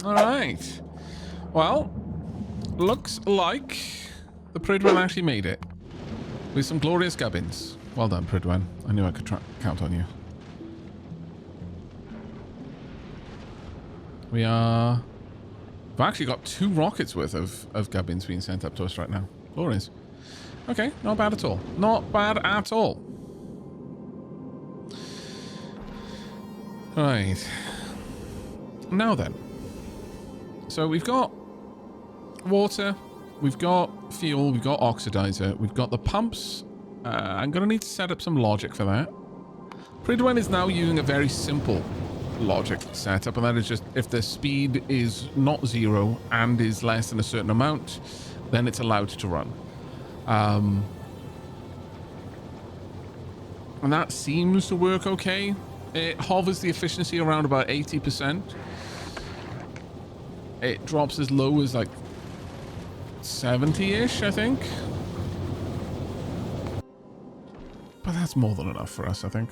All right. Well, looks like the Pridwen actually made it. With some glorious gubbins. Well done, Pridwen. I knew I could count on you. We've actually got 2 rockets worth of gubbins being sent up to us right now. Glorious. Okay, not bad at all. Not bad at all. Right. Now then. So we've got water, we've got fuel, we've got oxidizer, we've got the pumps. I'm going to need to set up some logic for that. Pridwen is now using a very simple logic setup, and that is just if the speed is not 0 and is less than a certain amount, then it's allowed to run. And that seems to work okay. It hovers the efficiency around about 80%. It drops as low as like 70-ish, I think. But that's more than enough for us, I think.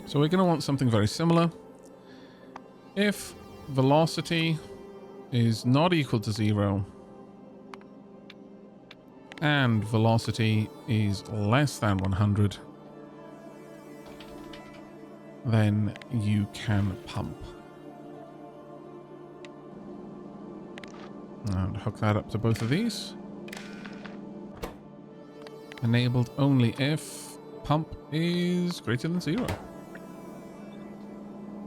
So we're going to want something very similar. If velocity is not equal to 0 and velocity is less than 100, then you can pump. And hook that up to both of these. Enabled only if pump is greater than 0.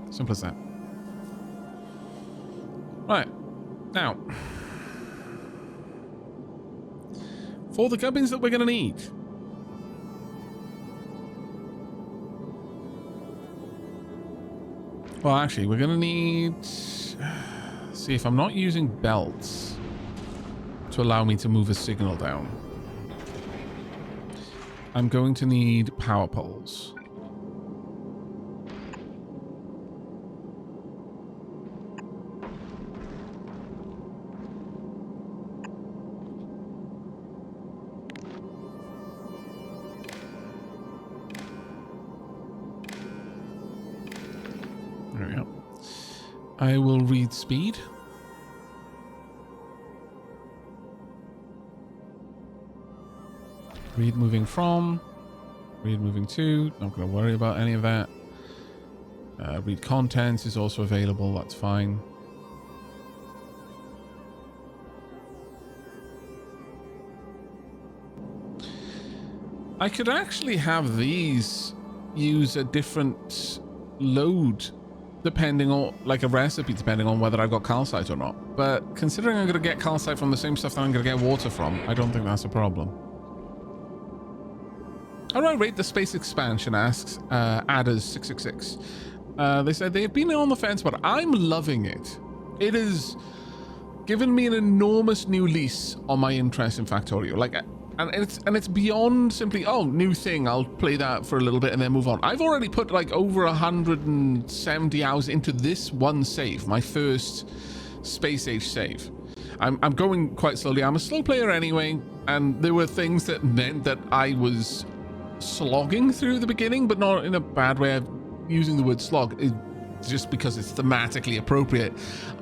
Simple as that. Right. Now, for the gubbins that we're going to need. Well, actually, we're going to need... See, if I'm not using belts to allow me to move a signal down, I'm going to need power poles. There we go. I will read speed. Read moving from. Read moving to. Not going to worry about any of that. Read contents is also available. That's fine. I could actually have these use a different load depending on, like a recipe, depending on whether I've got calcite or not. But considering I'm going to get calcite from the same stuff that I'm going to get water from, I don't think that's a problem. How do I rate the space expansion, asks Adders666. They said they've been on the fence, but I'm loving it. It has given me an enormous new lease on my interest in Factorio. Like, and it's beyond simply, oh, new thing, I'll play that for a little bit and then move on. I've already put like over 170 hours into this one save, my first space age save. I'm going quite slowly. I'm a slow player anyway, and there were things that meant that I was slogging through the beginning, but not in a bad way. Of using the word slog just because it's thematically appropriate.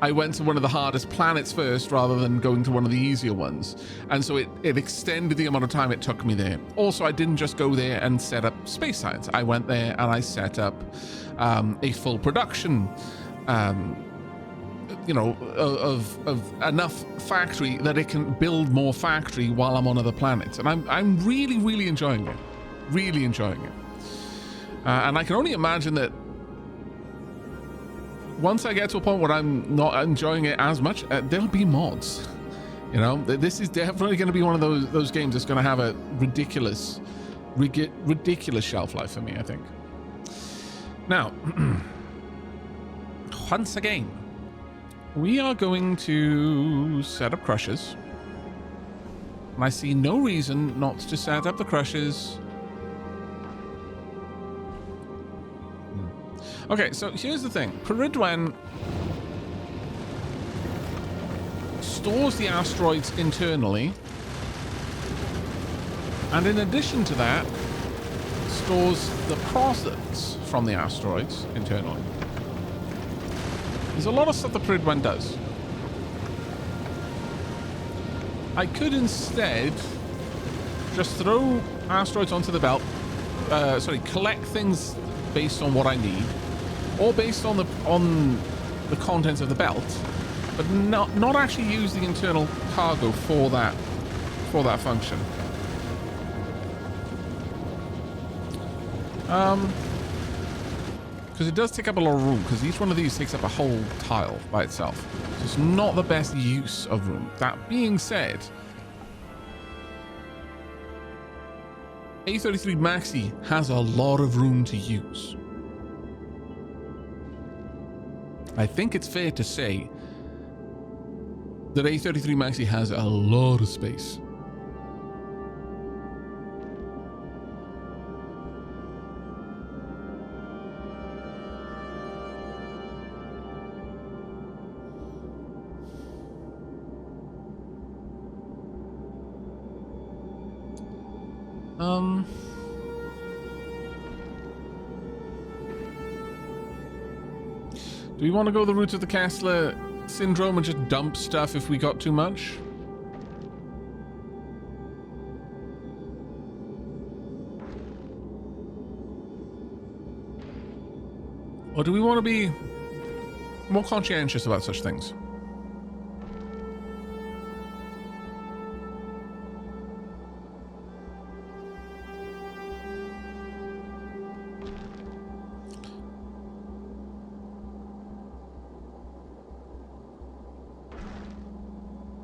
I went to one of the hardest planets first rather than going to one of the easier ones, and so it extended the amount of time it took me there. Also, I didn't just go there and set up space science. I went there and I set up a full production you know, of enough factory that it can build more factory while I'm on other planets, and I'm really enjoying it. Really enjoying it. And I can only imagine that once I get to a point where I'm not enjoying it as much, there'll be mods. You know, this is definitely going to be one of those games that's going to have a ridiculous shelf life for me, I think. Now, once again, we are going to set up crushers. And I see no reason not to set up the crushers. Okay, so here's the thing. Pridwen stores the asteroids internally, and in addition to that, stores the products from the asteroids internally. There's a lot of stuff the Prid one does. I could instead just throw asteroids onto the belt. Collect things based on what I need, or based on the contents of the belt, but not actually use the internal cargo for that function. Because it does take up a lot of room, because each one of these takes up a whole tile by itself. So it's not the best use of room. That being said, A33 Maxi has a lot of room to use. I think it's fair to say that A33 Maxi has a lot of space. Do we want to go the route of the Kessler syndrome and just dump stuff if we got too much? Or do we want to be more conscientious about such things?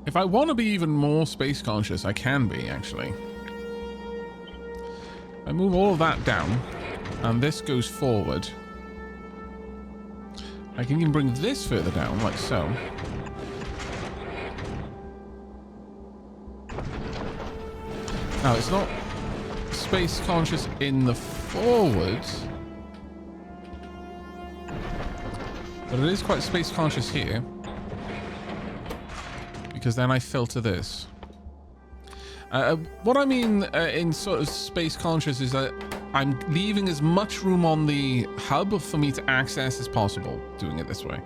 If I want to be even more space conscious, I can be, actually. I move all of that down, and this goes forward. I can even bring this further down, like so. Now, it's not space conscious in the forward, but it is quite space conscious here. Because then I filter this. What I mean in sort of space conscious is that I'm leaving as much room on the hub for me to access as possible, doing it this way.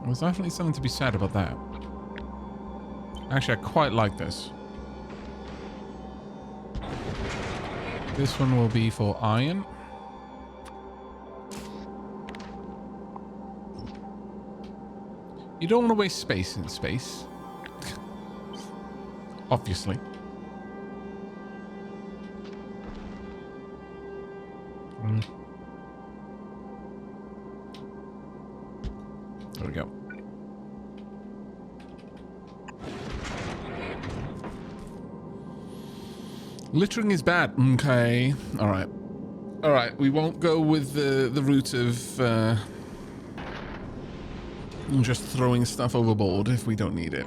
There's definitely something to be said about that. Actually, I quite like this. This one will be for iron. You don't want to waste space in space. Obviously. There we go. Littering is bad. Okay. All right. All right. We won't go with the route of just throwing stuff overboard if we don't need it.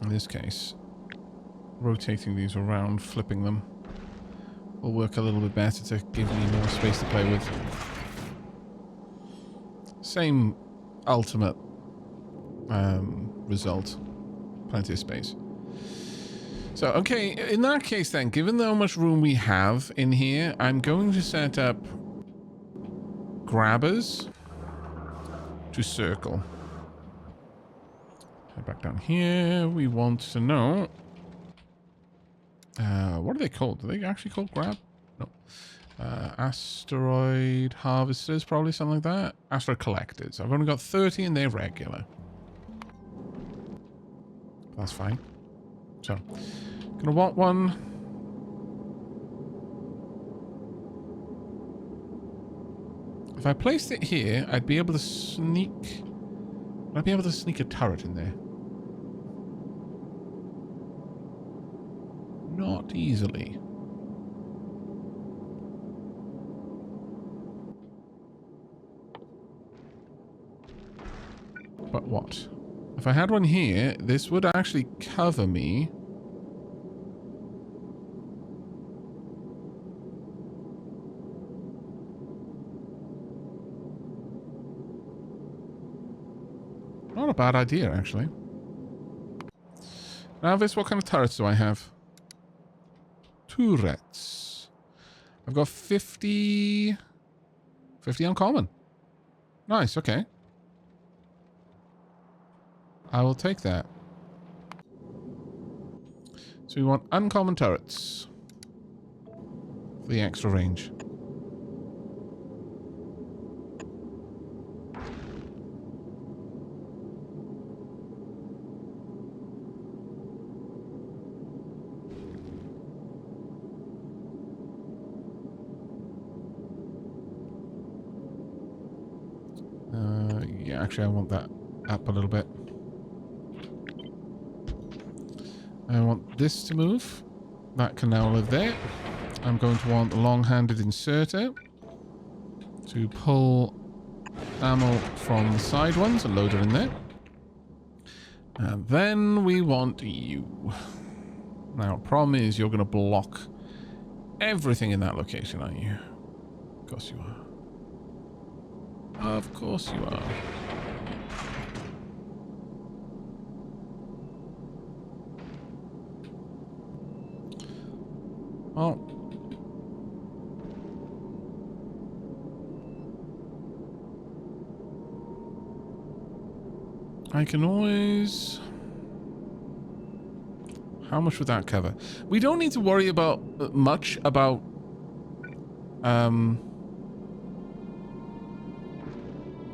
In this case, rotating these around, flipping them, will work a little bit better to give me more space to play with. Same ultimate result. Plenty of space. So, okay, in that case then, given how much room we have in here, I'm going to set up grabbers to circle. Back down here, we want to know what are they called? Are they actually called grab? No. Asteroid harvesters, probably something like that. Asteroid collectors. I've only got 30 and they're regular. That's fine. So Gonna want one. If I placed it here, I'd be able to sneak... I'd be able to sneak a turret in there. Not easily. But what? If I had one here, this would actually cover me. Not a bad idea, actually. Now this, what kind of turrets do I have? Turrets. I've got 50... 50 uncommon. Nice, okay. I will take that. So we want uncommon turrets. For the extra range. Yeah, actually I want that up a little bit. I want this to move. That can now live there. I'm going to want the long-handed inserter to pull ammo from the side ones and load it in there. And then we want you. Now, problem is you're going to block everything in that location, aren't you? Of course you are. Of course you are. Well, I can always... How much would that cover? We don't need to worry about much about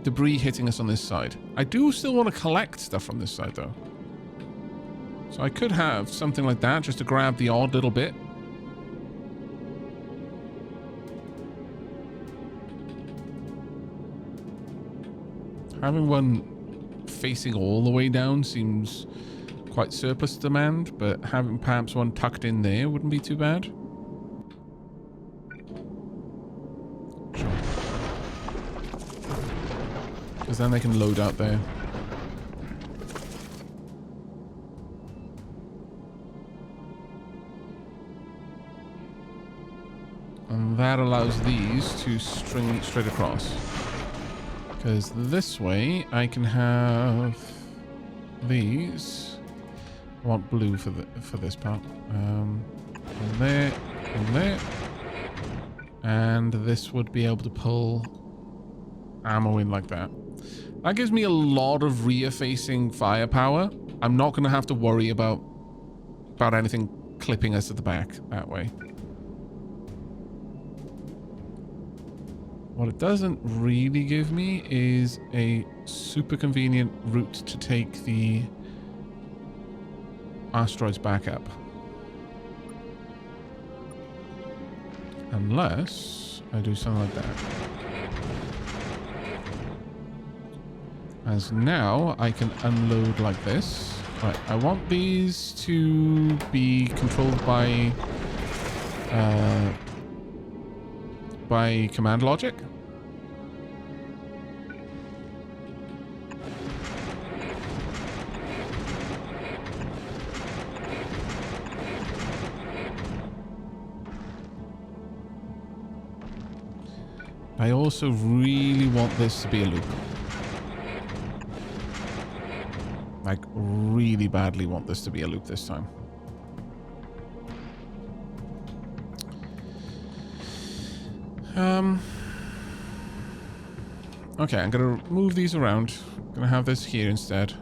debris hitting us on this side. I do still want to collect stuff from this side, though. So I could have something like that just to grab the odd little bit. Having one facing all the way down seems quite surplus demand, but having perhaps one tucked in there wouldn't be too bad. Sure. Because then they can load out there. And that allows these to string straight across. Because this way, I can have these. I want blue for this part. And there, and there. And this would be able to pull ammo in like that. That gives me a lot of rear-facing firepower. I'm not going to have to worry about anything clipping us at the back that way. What it doesn't really give me is a super convenient route to take the asteroids back up. Unless I do something like that. As now, I can unload like this. Right, I want these to be controlled by command logic. I also really want this to be a loop. Like, really badly want this to be a loop this time. Okay, I'm gonna move these around. I'm gonna have this here instead.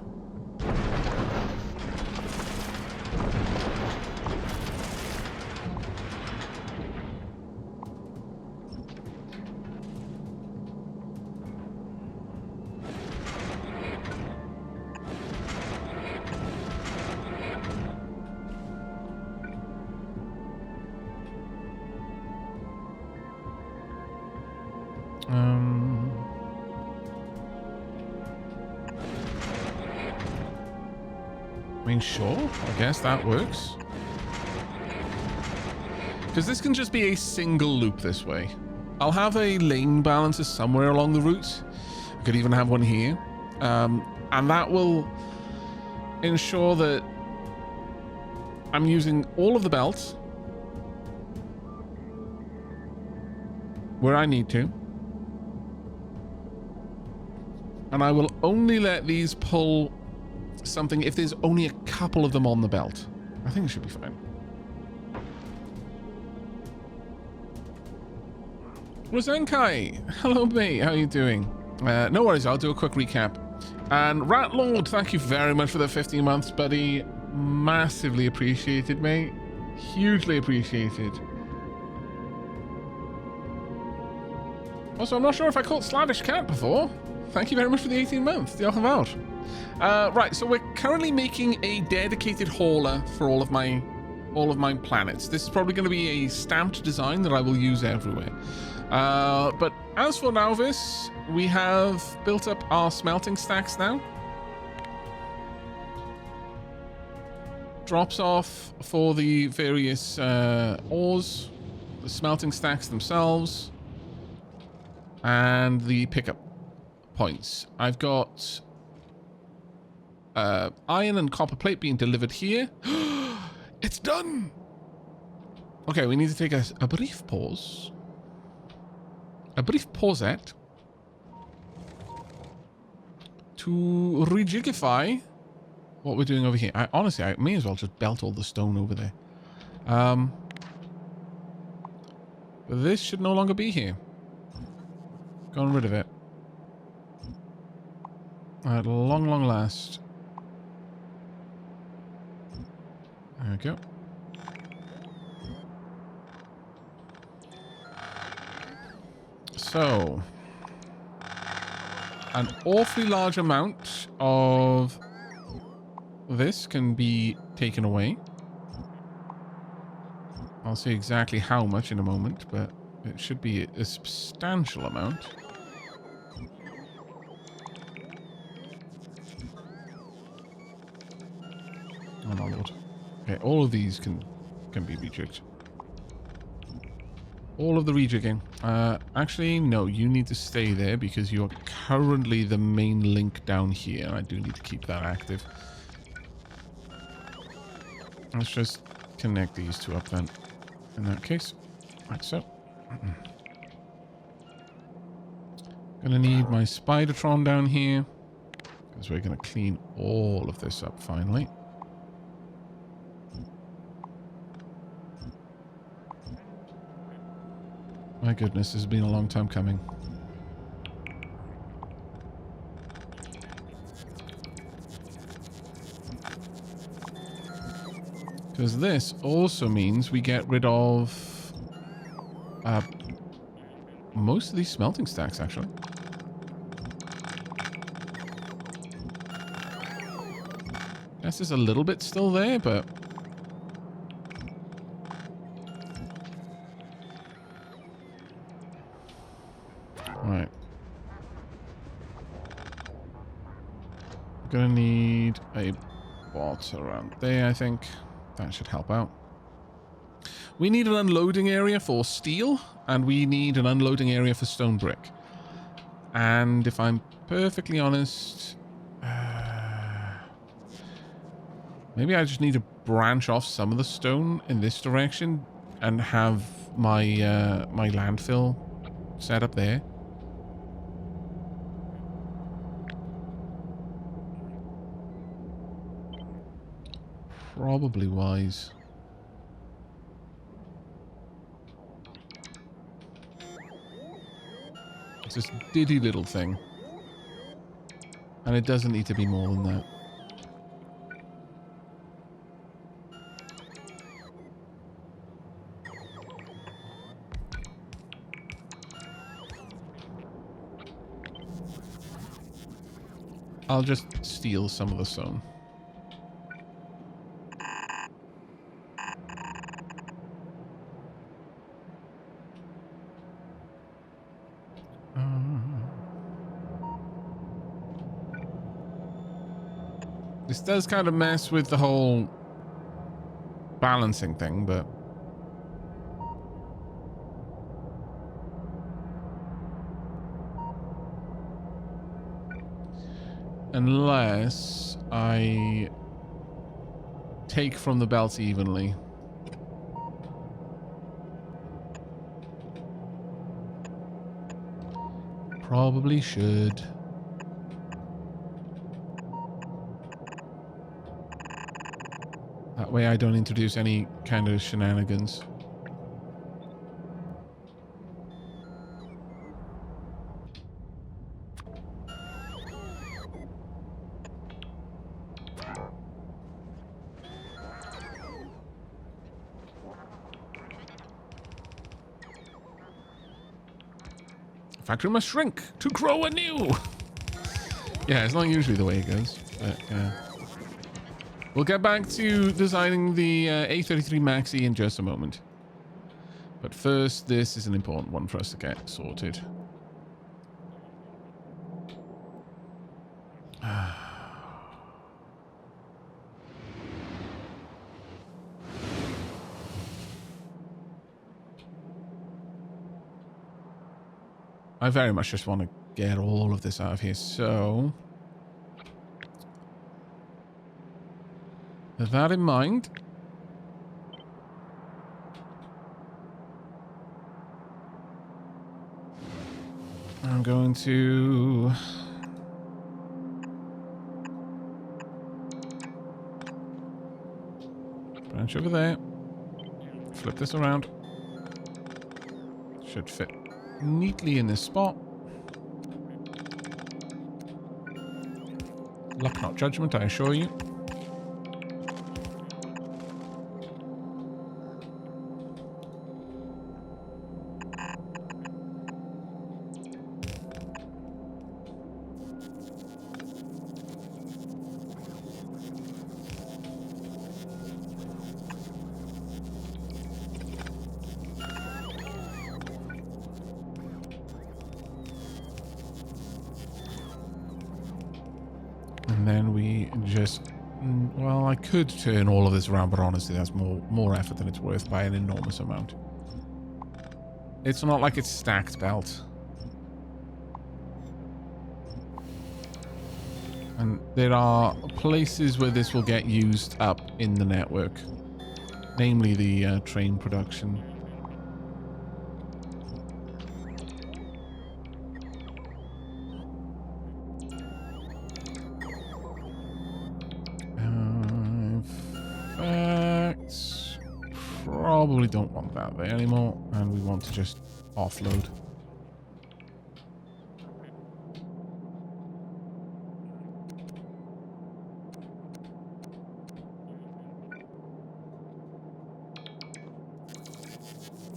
mean, sure. I guess that works. Because this can just be a single loop this way. I'll have a lane balancer somewhere along the route. I could even have one here. And that will ensure that I'm using all of the belts where I need to. And I will only let these pull something if there's only a couple of them on the belt. I think it should be fine. Rosenkai, hello mate, how are you doing? No worries, I'll do a quick recap. And Rat Lord, thank you very much for the 15 months, buddy. Massively appreciated, mate. Hugely appreciated. Also, I'm not sure if I caught Slavish Cat before. Thank you very much for the 18 months. Diolch yn fawr. Right, so we're currently making a dedicated hauler for all of my planets. This is probably going to be a stamped design that I will use everywhere. But as for Nauvis, we have built up our smelting stacks now. Drops off for the various ores, the smelting stacks themselves, and the pickup points. I've got iron and copper plate being delivered here. It's done! Okay, we need to take a brief pause. A brief pausette to rejigify what we're doing over here. Honestly, I may as well just belt all the stone over there. But this should no longer be here. Gotten rid of it. At long, long last. There we go. So, an awfully large amount of this can be taken away. I'll see exactly how much in a moment, but it should be a substantial amount. Oh my lord. Okay, all of these can be rejigged. All of the rejigging. Actually, no, you need to stay there because you're currently the main link down here. I do need to keep that active. Let's just connect these two up then. In that case. Right, so. Gonna need my Spidertron down here. Because we're gonna clean all of this up finally. My goodness, this has been a long time coming. Because this also means we get rid of most of these smelting stacks, actually. Guess there's a little bit still there, but... Alright. Gonna need a bot around there, I think. That should help out. We need an unloading area for steel, and we need an unloading area for stone brick. And if I'm perfectly honest... maybe I just need to branch off some of the stone in this direction and have my my landfill set up there. Probably wise. It's this diddy little thing. And it doesn't need to be more than that. I'll just steal some of the stone. This does kind of mess with the whole balancing thing, but... Unless I take from the belt evenly. Probably should. That way I don't introduce any kind of shenanigans. Factory must shrink to grow anew. Yeah, it's not usually the way it goes. But, yeah. We'll get back to designing the A33 Maxi in just a moment. But first, this is an important one for us to get sorted. I very much just want to get all of this out of here, so... With that in mind... I'm going to... branch over there. Flip this around. Should fit neatly in this spot. Luck, not judgment, I assure you. And then we just, well, I could turn all of this around, but honestly, that's more effort than it's worth by an enormous amount. It's not like it's stacked belt. And there are places where this will get used up in the network, namely the train production. Probably don't want that there anymore, and we want to just offload.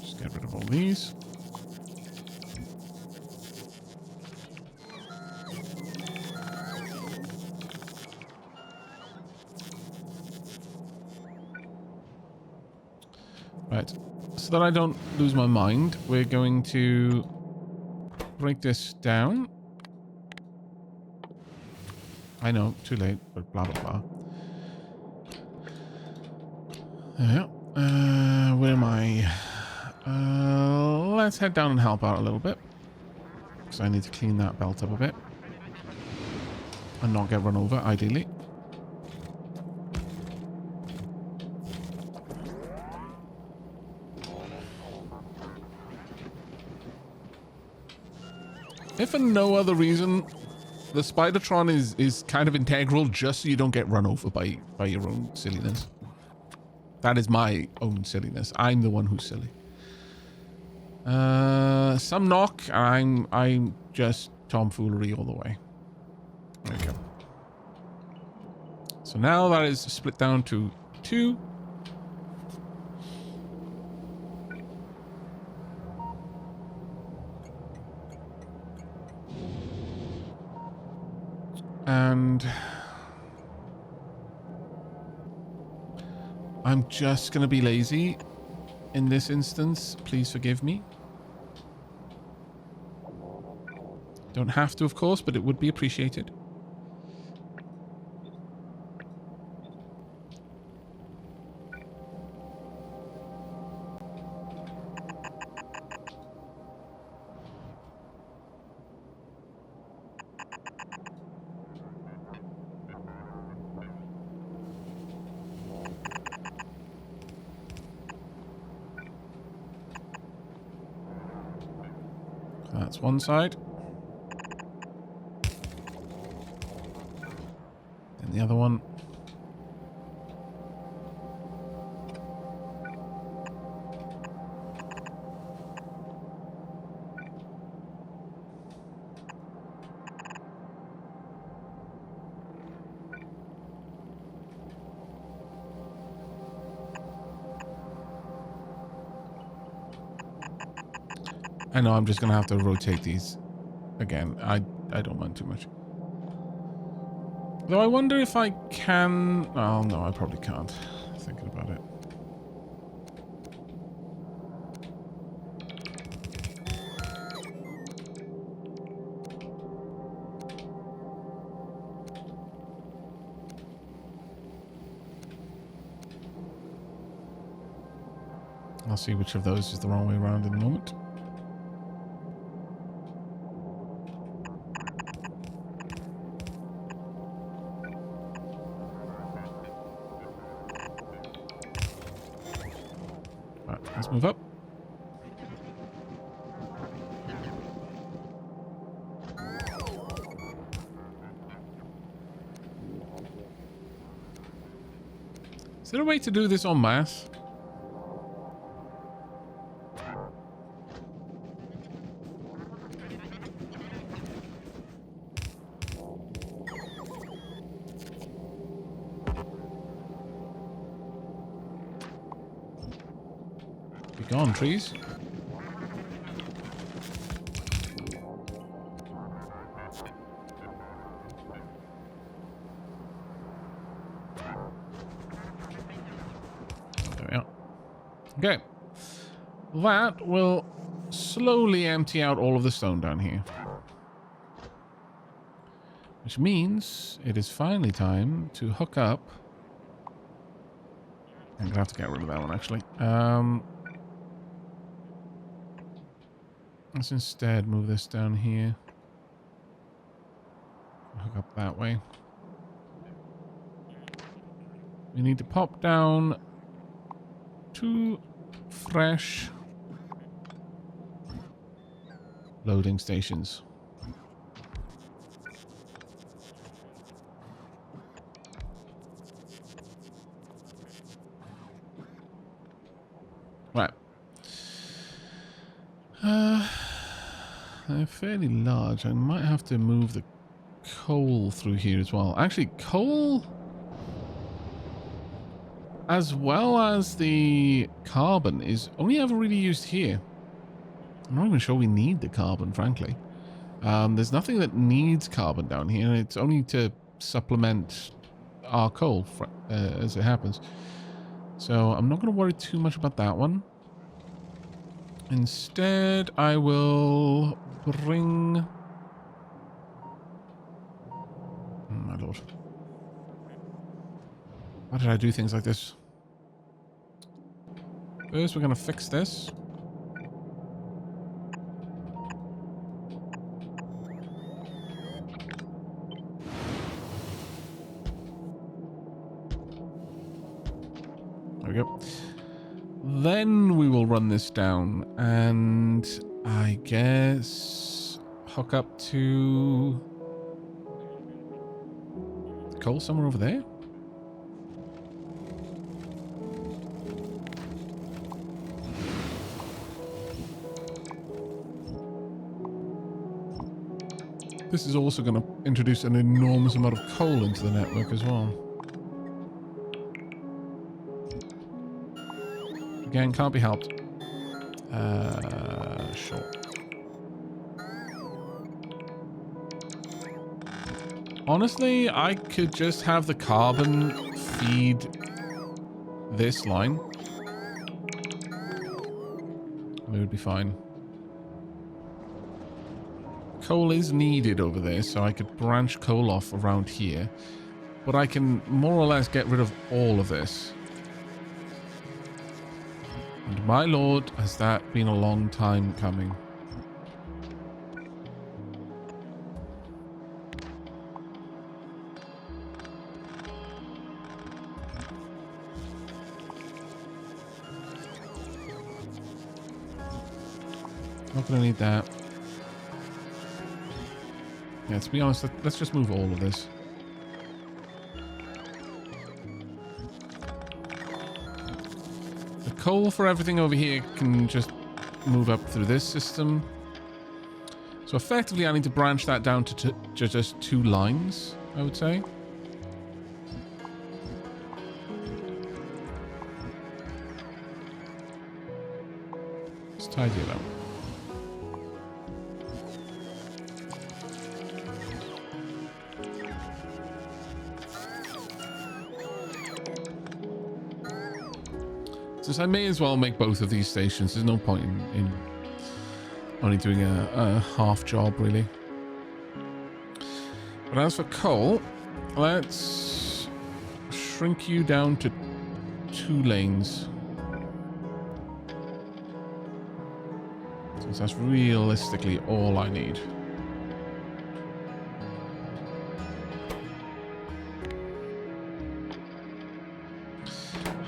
Just get rid of all these. Right, so that I don't lose my mind, we're going to break this down. I know, too late, but blah, blah, blah. Yeah, where am I? Let's head down and help out a little bit. Because I need to clean that belt up a bit. And not get run over, ideally. If for no other reason, the Spidertron is kind of integral just so you don't get run over by your own silliness. That is my own silliness. I'm the one who's silly. Some knock, I'm just tomfoolery all the way. There we go. So now that is split down to 2. And I'm just going to be lazy in this instance. Please forgive me. Don't have to, of course, but it would be appreciated. That's one side. And the other one. I know I'm just going to have to rotate these again. I don't mind too much. Though I wonder if I can... Oh, no, I probably can't. Thinking about it. I'll see which of those is the wrong way around in a moment. Let's move up. Is there a way to do this en masse? Be gone, trees. There we are. Okay. That will slowly empty out all of the stone down here. Which means it is finally time to hook up. I'm gonna have to get rid of that one actually. Let's instead move this down here. Hook up that way. We need to pop down 2 fresh loading stations. Right. They're fairly large. I might have to move the coal through here as well. Actually, coal, as well as the carbon, is only ever really used here. I'm not even sure we need the carbon, frankly. There's nothing that needs carbon down here. It's only to supplement our coal as it happens. So I'm not going to worry too much about that one. Instead, I will bring... Oh, my lord. Why did I do things like this? First, we're going to fix this. There we go. Then we will run this down and I guess hook up to coal somewhere over there. This is also going to introduce an enormous amount of coal into the network as well. Again, can't be helped. Sure. Honestly, I could just have the carbon feed this line. It would be fine. Coal is needed over there, so I could branch coal off around here. But I can more or less get rid of all of this. And my lord, has that been a long time coming. Not gonna need that. Yeah, to be honest, let's just move all of this. The coal for everything over here can just move up through this system. So effectively, I need to branch that down to just 2 lines, I would say. Let's tidy it up. Since I may as well make both of these stations, there's no point in only doing a half job, really. But as for coal, let's shrink you down to 2 lanes. Since that's realistically all I need.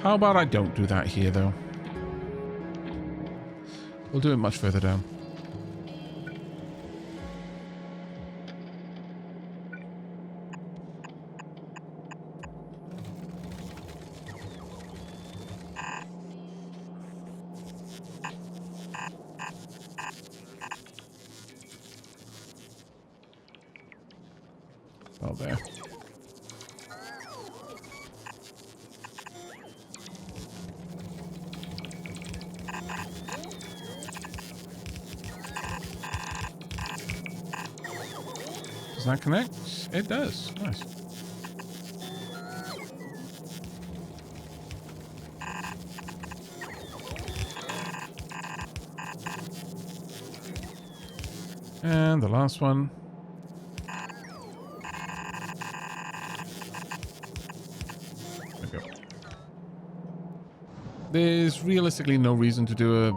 How about I don't do that here, though? We'll do it much further down. Oh, there. Does that connect? It does. Nice. And the last one. There we go. There's realistically no reason to do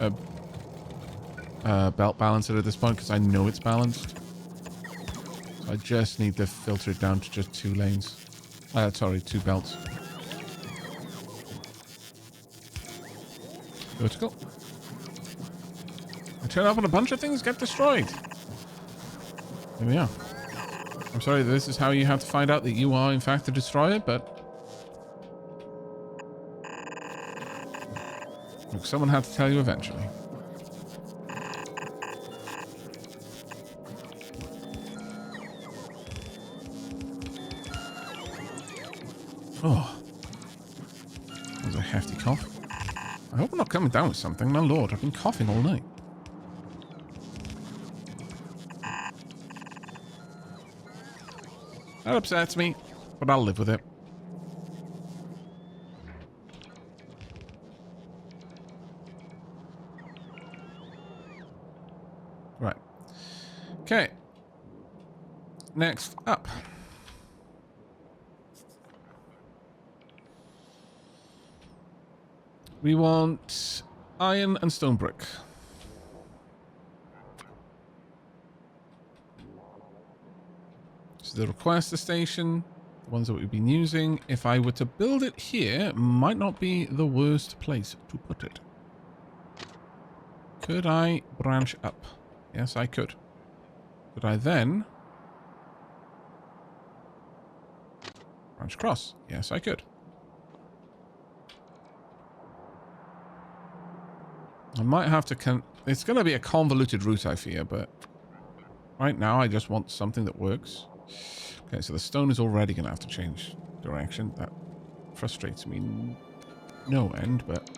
a belt balancer at this point because I know it's balanced. I just need to filter it down to just 2 lanes. Sorry, 2 belts. Vertical. I turn up on a bunch of things, get destroyed. There we are. I'm sorry, this is how you have to find out that you are, in fact, the destroyer, but... Look, someone had to tell you eventually. Oh, that was a hefty cough. I hope I'm not coming down with something. My lord, I've been coughing all night. That upsets me, but I'll live with it. Right. Okay. Next up. We want iron and stone brick. So the requester station, the ones that we've been using. If I were to build it here, might not be the worst place to put it. Could I branch up? Yes, I could. Could I then branch across? Yes, I could. I might have to... It's going to be a convoluted route, I fear, but right now I just want something that works. Okay, so the stone is already going to have to change direction. That frustrates me no end, but...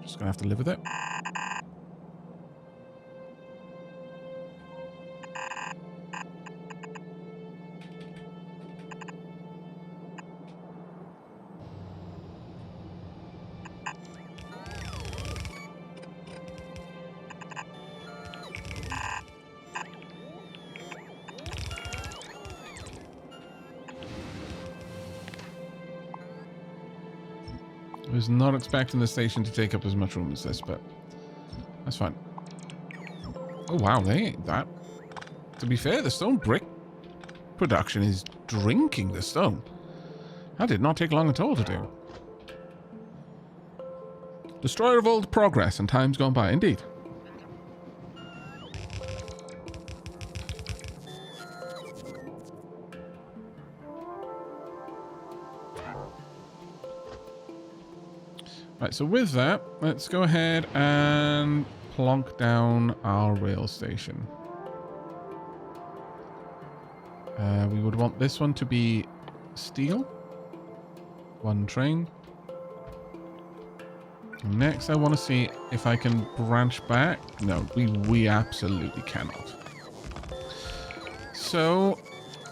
Just going to have to live with it. I was not expecting the station to take up as much room as this, but that's fine. Oh wow, they ain't that. To be fair, the stone brick production is drinking the stone. That did not take long at all to do. Destroyer of old progress and times gone by, indeed. Right, so with that, let's go ahead and plonk down our rail station. We would want this one to be steel. One train. Next, I want to see if I can branch back. No, we absolutely cannot. So,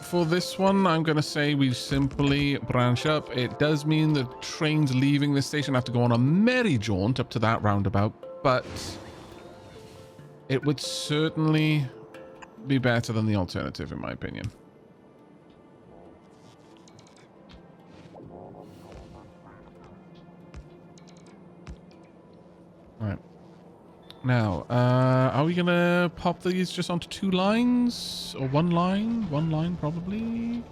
for this one, I'm going to say we simply branch up. It does mean the trains leaving this station have to go on a merry jaunt up to that roundabout, but it would certainly be better than the alternative, in my opinion. Right. Now, are we gonna pop these just onto 2 lines? Or 1 line? 1 line, probably?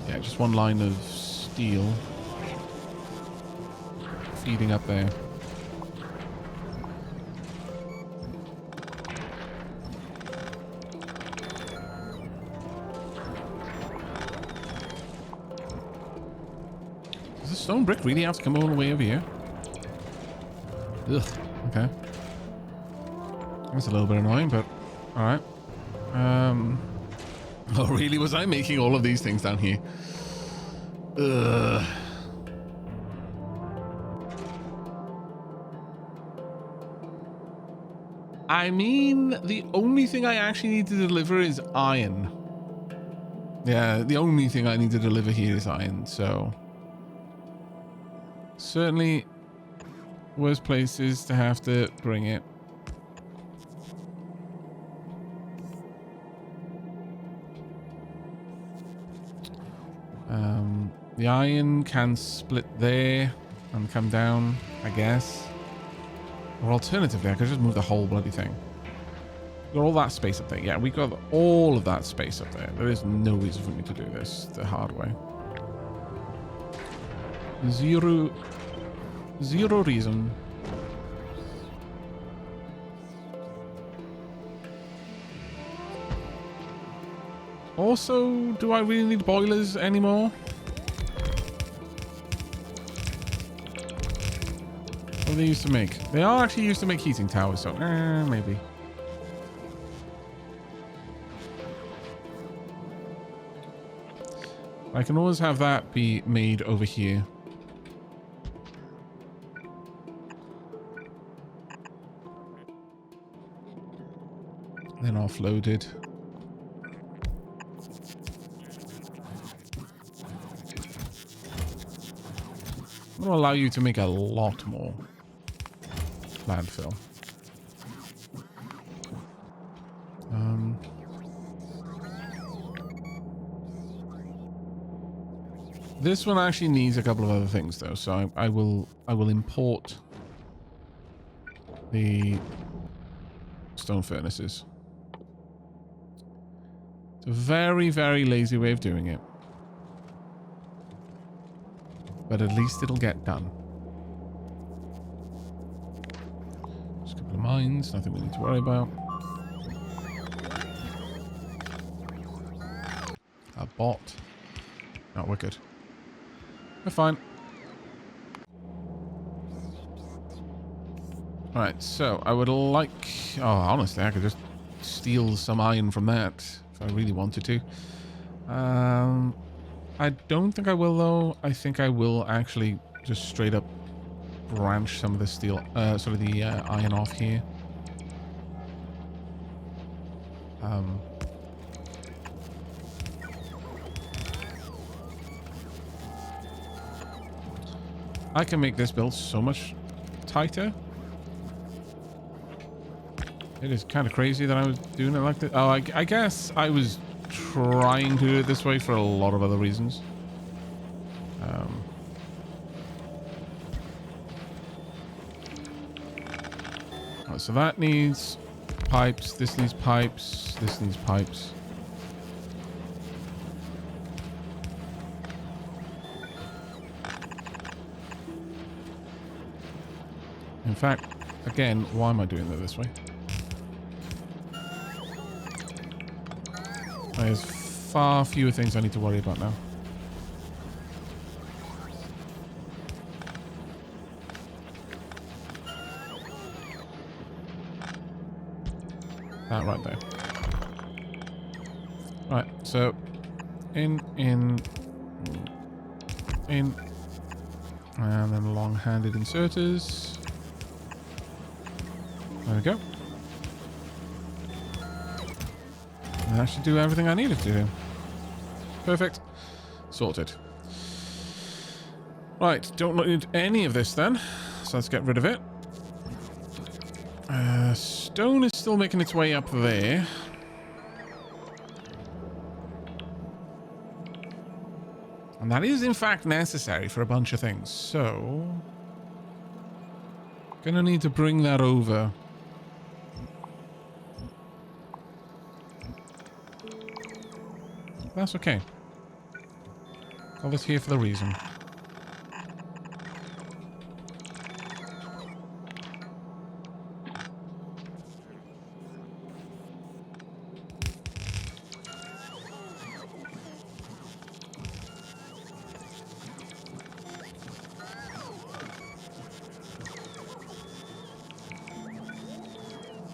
Yeah, just 1 line of steel. Feeding up there. Does the stone brick really have to come all the way over here? Ugh, okay. That's a little bit annoying, but alright. Oh, really? Was I making all of these things down here? Ugh. I mean, the only thing I actually need to deliver is iron. Yeah, the only thing I need to deliver here is iron, so... Certainly... worst places to have to bring it. The iron can split there and come down, I guess. Or alternatively, I could just move the whole bloody thing. Got all that space up there. Yeah, we got all of that space up there. There is no reason for me to do this the hard way. Zero reason. Also, do I really need boilers anymore? What do they used to make? They are actually used to make heating towers, so maybe. I can always have that be made over here. Then offloaded. I'm gonna allow you to make a lot more landfill. This one actually needs a couple of other things though, so I will import the stone furnaces. It's a very, very lazy way of doing it. But at least it'll get done. Just a couple of mines, nothing we need to worry about. A bot. Not wicked. We're fine. Alright, so I would like... Oh, honestly, I could just steal some iron from that if I really wanted to. I don't think I will, though. I think I will actually just straight up branch some of the steel, sort of the iron off here. I can make this build so much tighter. It is kind of crazy that I was doing it like this. Oh, I guess I was trying to do it this way for a lot of other reasons. So that needs pipes, this needs pipes, this needs pipes. In fact, again, why am I doing it this way? There's far fewer things I need to worry about now. That right there. Right, so in, and then long-handed inserters. There we go. And that should do everything I needed to do. Perfect. Sorted. Right, don't need any of this then. So let's get rid of it. Stone is still making its way up there. And that is in fact necessary for a bunch of things. So gonna need to bring that over. That's okay. All this here for the reason.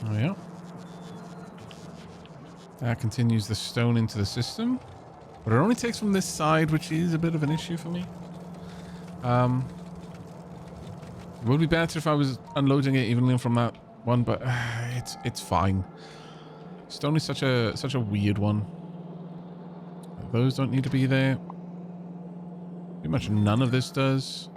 Oh yeah. That continues the stone into the system. But it only takes from this side, which is a bit of an issue for me. It would be better if I was unloading it even from that one, but it's fine. Stone is such a weird one. Those don't need to be there. Pretty much none of this does.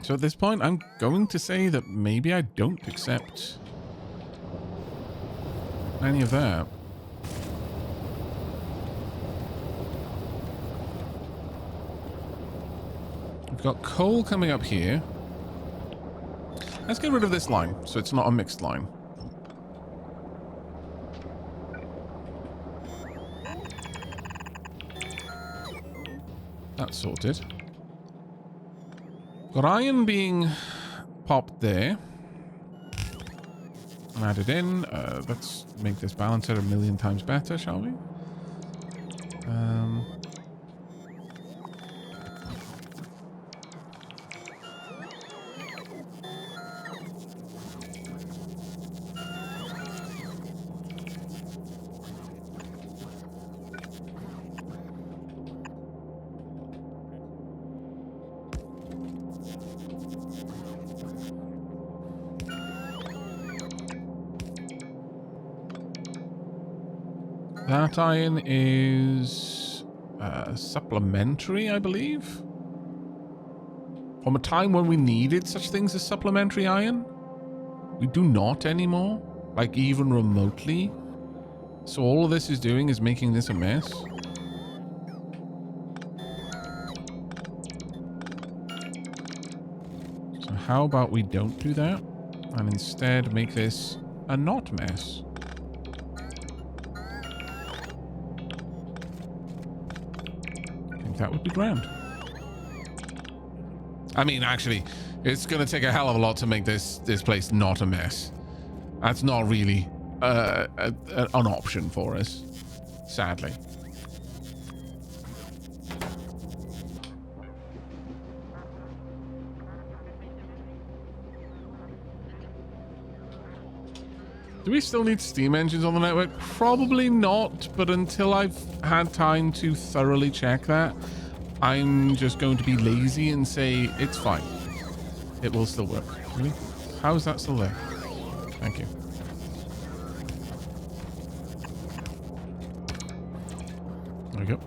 So at this point, I'm going to say that maybe I don't accept any of that. We've got coal coming up here. Let's get rid of this line, so it's not a mixed line. That's sorted. Got iron being popped there. Added in. Let's make this balancer 1,000,000 times better, shall we? That iron is supplementary, I believe. From a time when we needed such things as supplementary iron, we do not anymore, like even remotely. So all of this is doing is making this a mess. So how about we don't do that and instead make this a not mess? That would be grand. I mean, actually, it's going to take a hell of a lot to make this place not a mess. That's not really an option for us, sadly. Do we still need steam engines on the network? Probably not, but until I've had time to thoroughly check that, I'm just going to be lazy and say it's fine. It will still work. Really? How is that still there? Thank you. There we go.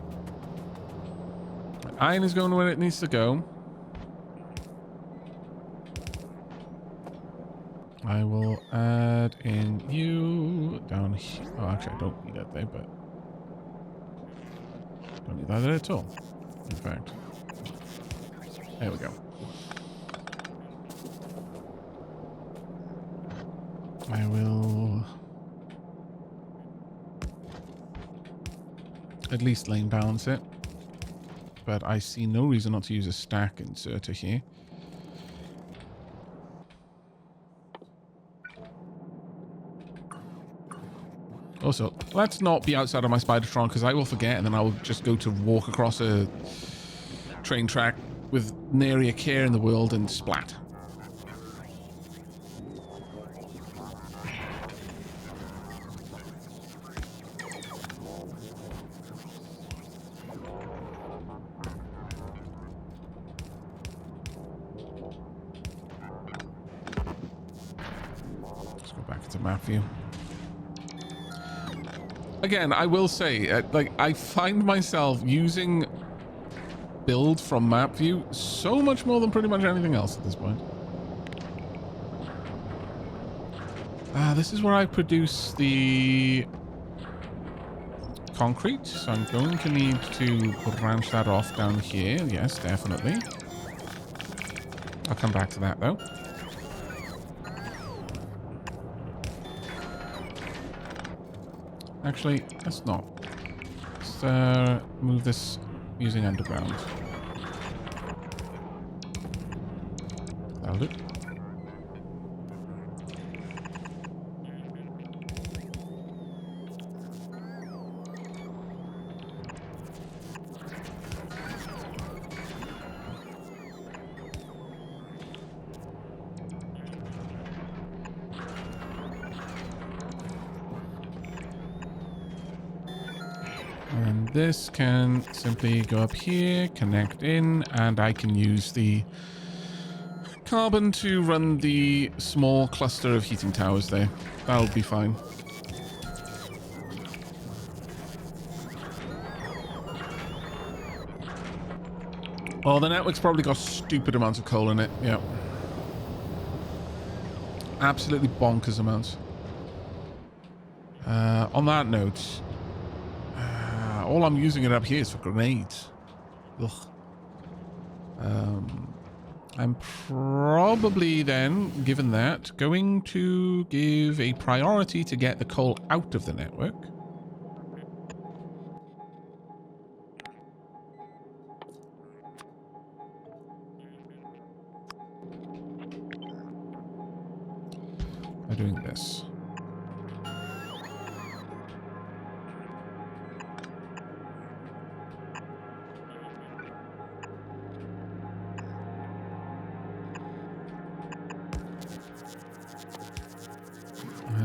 Iron is going where it needs to go. I will add in you down here. Oh, actually, I don't need that there, but don't need that there at all. In fact, there we go. I will at least lane balance it, but I see no reason not to use a stack inserter here. Also, let's not be outside of my Spidertron because I will forget and then I will just go to walk across a train track with nary a care in the world and splat. Let's go back into map view. Again, I will say, like, I find myself using build from map view so much more than pretty much anything else at this point. This is where I produce the concrete, so I'm going to need to branch that off down here. Yes, definitely. I'll come back to that though. Actually, let's not. Let's move this using underground. That'll do. And this can simply go up here, connect in, and I can use the carbon to run the small cluster of heating towers there. That'll be fine. Oh, the network's probably got stupid amounts of coal in it. Yeah. Absolutely bonkers amounts. On that note, all I'm using it up here is for grenades. Ugh. I'm probably then, given that, going to give a priority to get the coal out of the network. By doing this.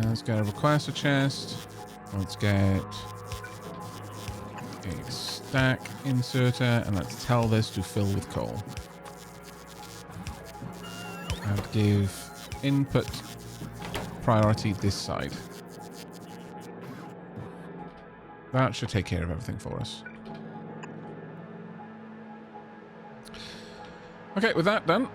Let's get a requester chest. Let's get a stack inserter, and let's tell this to fill with coal. And give input priority this side. That should take care of everything for us. Okay, with that done.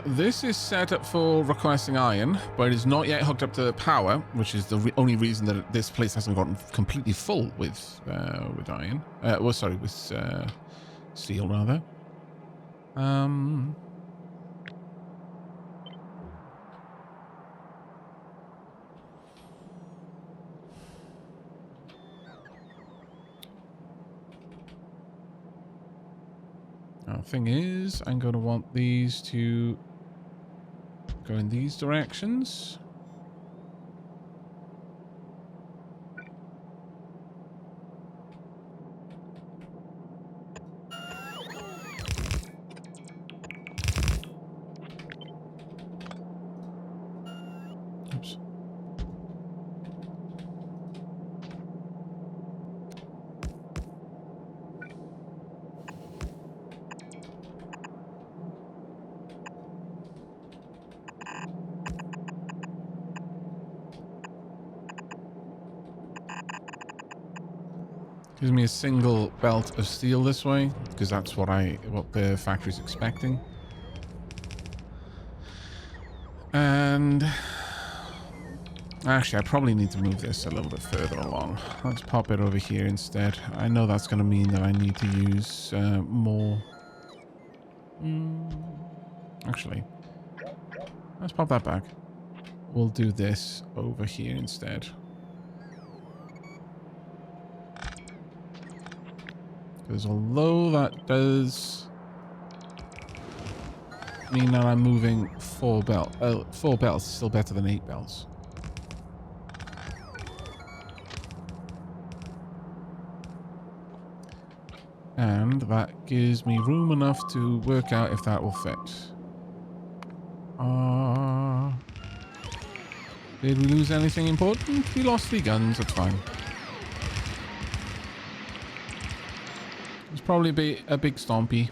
This is set up for requesting iron, but it is not yet hooked up to power, which is the only reason that this place hasn't gotten completely full with iron. Well, sorry, with steel rather. Thing is, I'm going to want these to go in these directions. Oops. Gives me a single belt of steel this way, because that's what the factory's expecting. And actually, I probably need to move this a little bit further along. Let's pop it over here instead. I know that's going to mean that I need to use more. Actually, let's pop that back. We'll do this over here instead. Because although that does mean that I'm moving 4 belts, 4 belts is still better than 8 belts. And that gives me room enough to work out if that will fit. Did we lose anything important? We lost 3 guns, that's fine. It's probably a big stompy.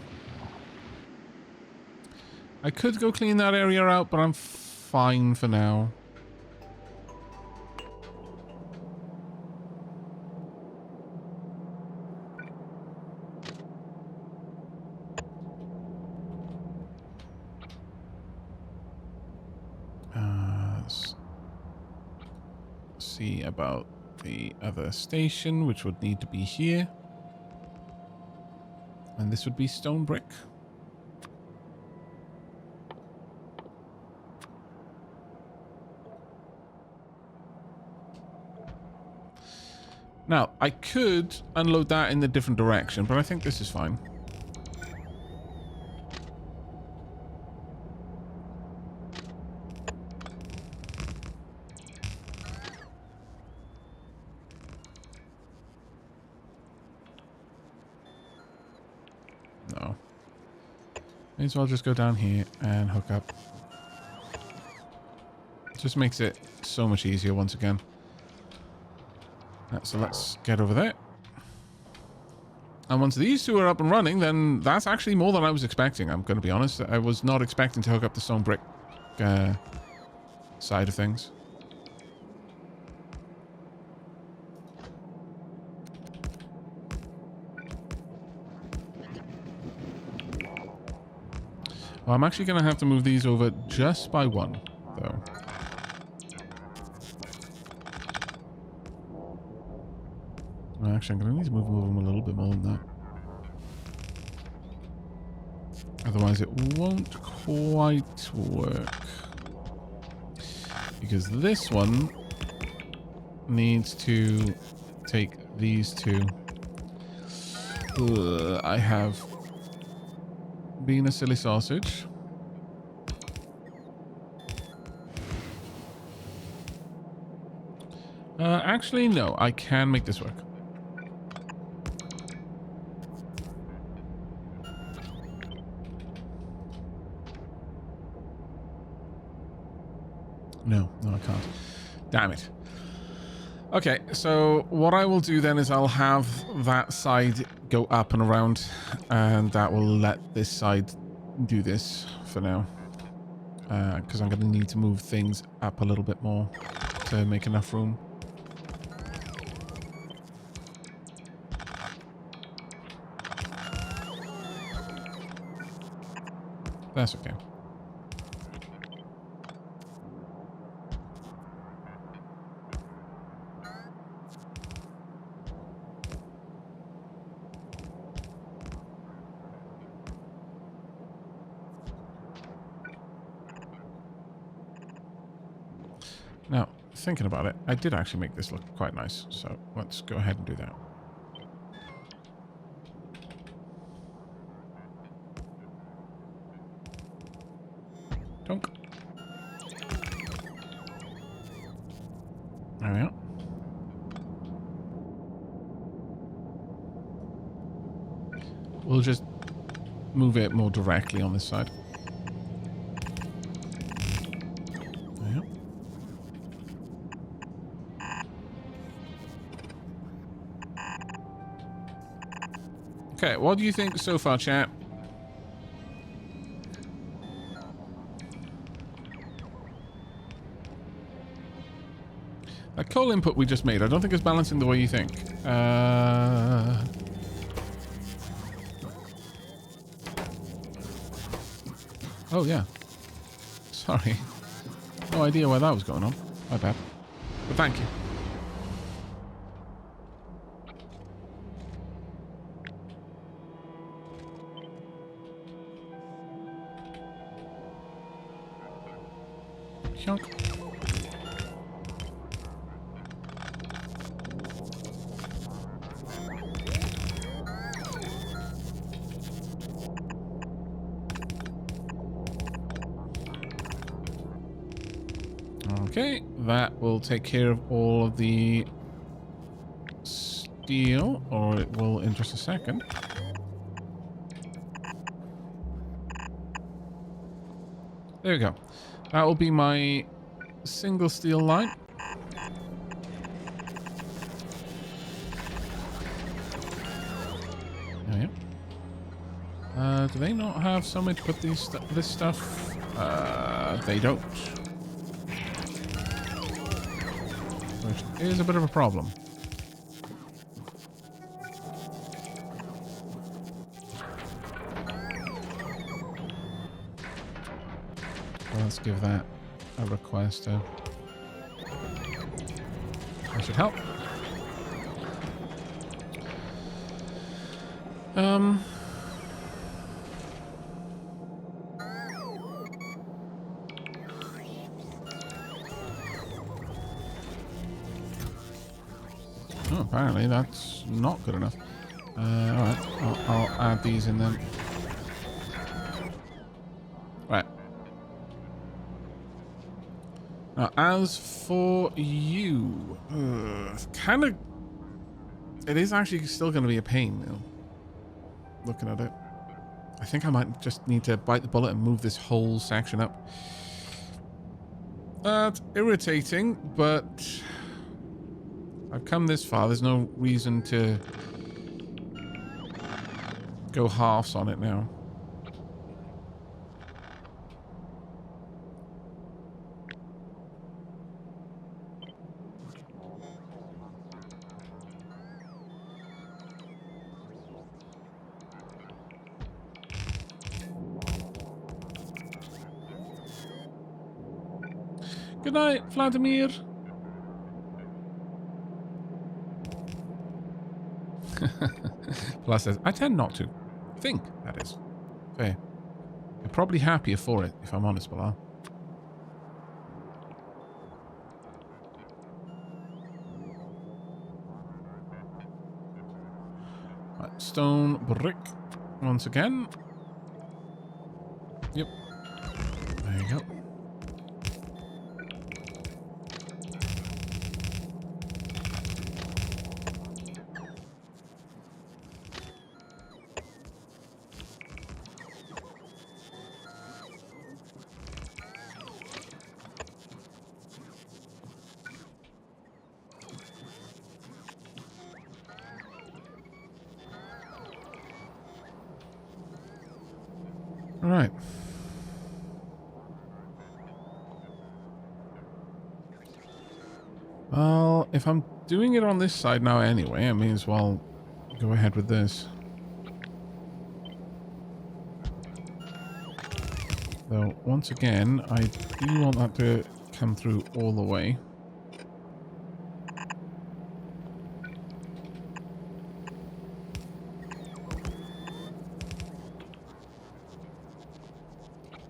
I could go clean that area out, but I'm fine for now. Let's see about the other station, which would need to be here. And this would be stone brick. Now, I could unload that in a different direction, but I think this is fine. No. May as well just go down here and hook up. Just makes it so much easier once again. So let's get over there. And once these two are up and running, then that's actually more than I was expecting, I'm going to be honest. I was not expecting to hook up the stone brick side of things. Well, I'm actually going to have to move these over just by 1, though. Actually, I'm going to need to move them a little bit more than that. Otherwise, it won't quite work. Because this one needs to take these two. I have been a silly sausage. Actually, no. I can make this work. No, I can't. Damn it. Okay, so what I will do then is I'll have that side go up and around, and that will let this side do this for now. Because I'm going to need to move things up a little bit more to make enough room. That's okay. Now, thinking about it, I did actually make this look quite nice, so let's go ahead and do that. Donk. There we are. We'll just move it more directly on this side. Okay, what do you think so far, chat? That coal input we just made, I don't think it's balancing the way you think. Oh, yeah. Sorry. No idea why that was going on. My bad. But thank you. Chunk. Okay, that will take care of all of the steel, or it will in just a second. There we go. That will be my single steel line. There we go. Do they not have somewhere to put this stuff? They don't. Which is a bit of a problem. Let's give that a request. That should help. Oh, apparently that's not good enough. Alright, I'll add these in then. Right. Now, as for you, kind of, it is actually still going to be a pain, you know, looking at it. I think I might just need to bite the bullet and move this whole section up. That's irritating, but I've come this far. There's no reason to go halves on it now. Good night, Vladimir. Plus says, I tend not to. Think, that is. Fair. I'm probably happier for it, if I'm honest, Bilal. Right, stone brick. Once again. Yep. There you go. Right. Well, if I'm doing it on this side now anyway, I may as well go ahead with this. Though, once again, I do want that to come through all the way.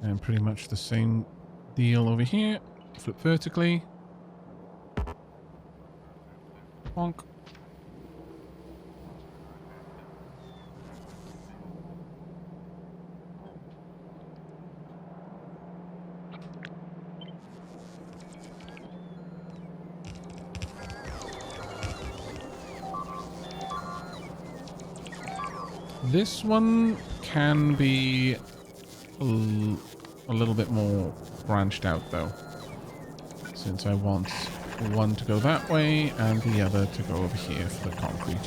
And pretty much the same deal over here. Flip vertically. Bonk. This one can be a little bit more branched out though, since I want one to go that way and the other to go over here for the concrete.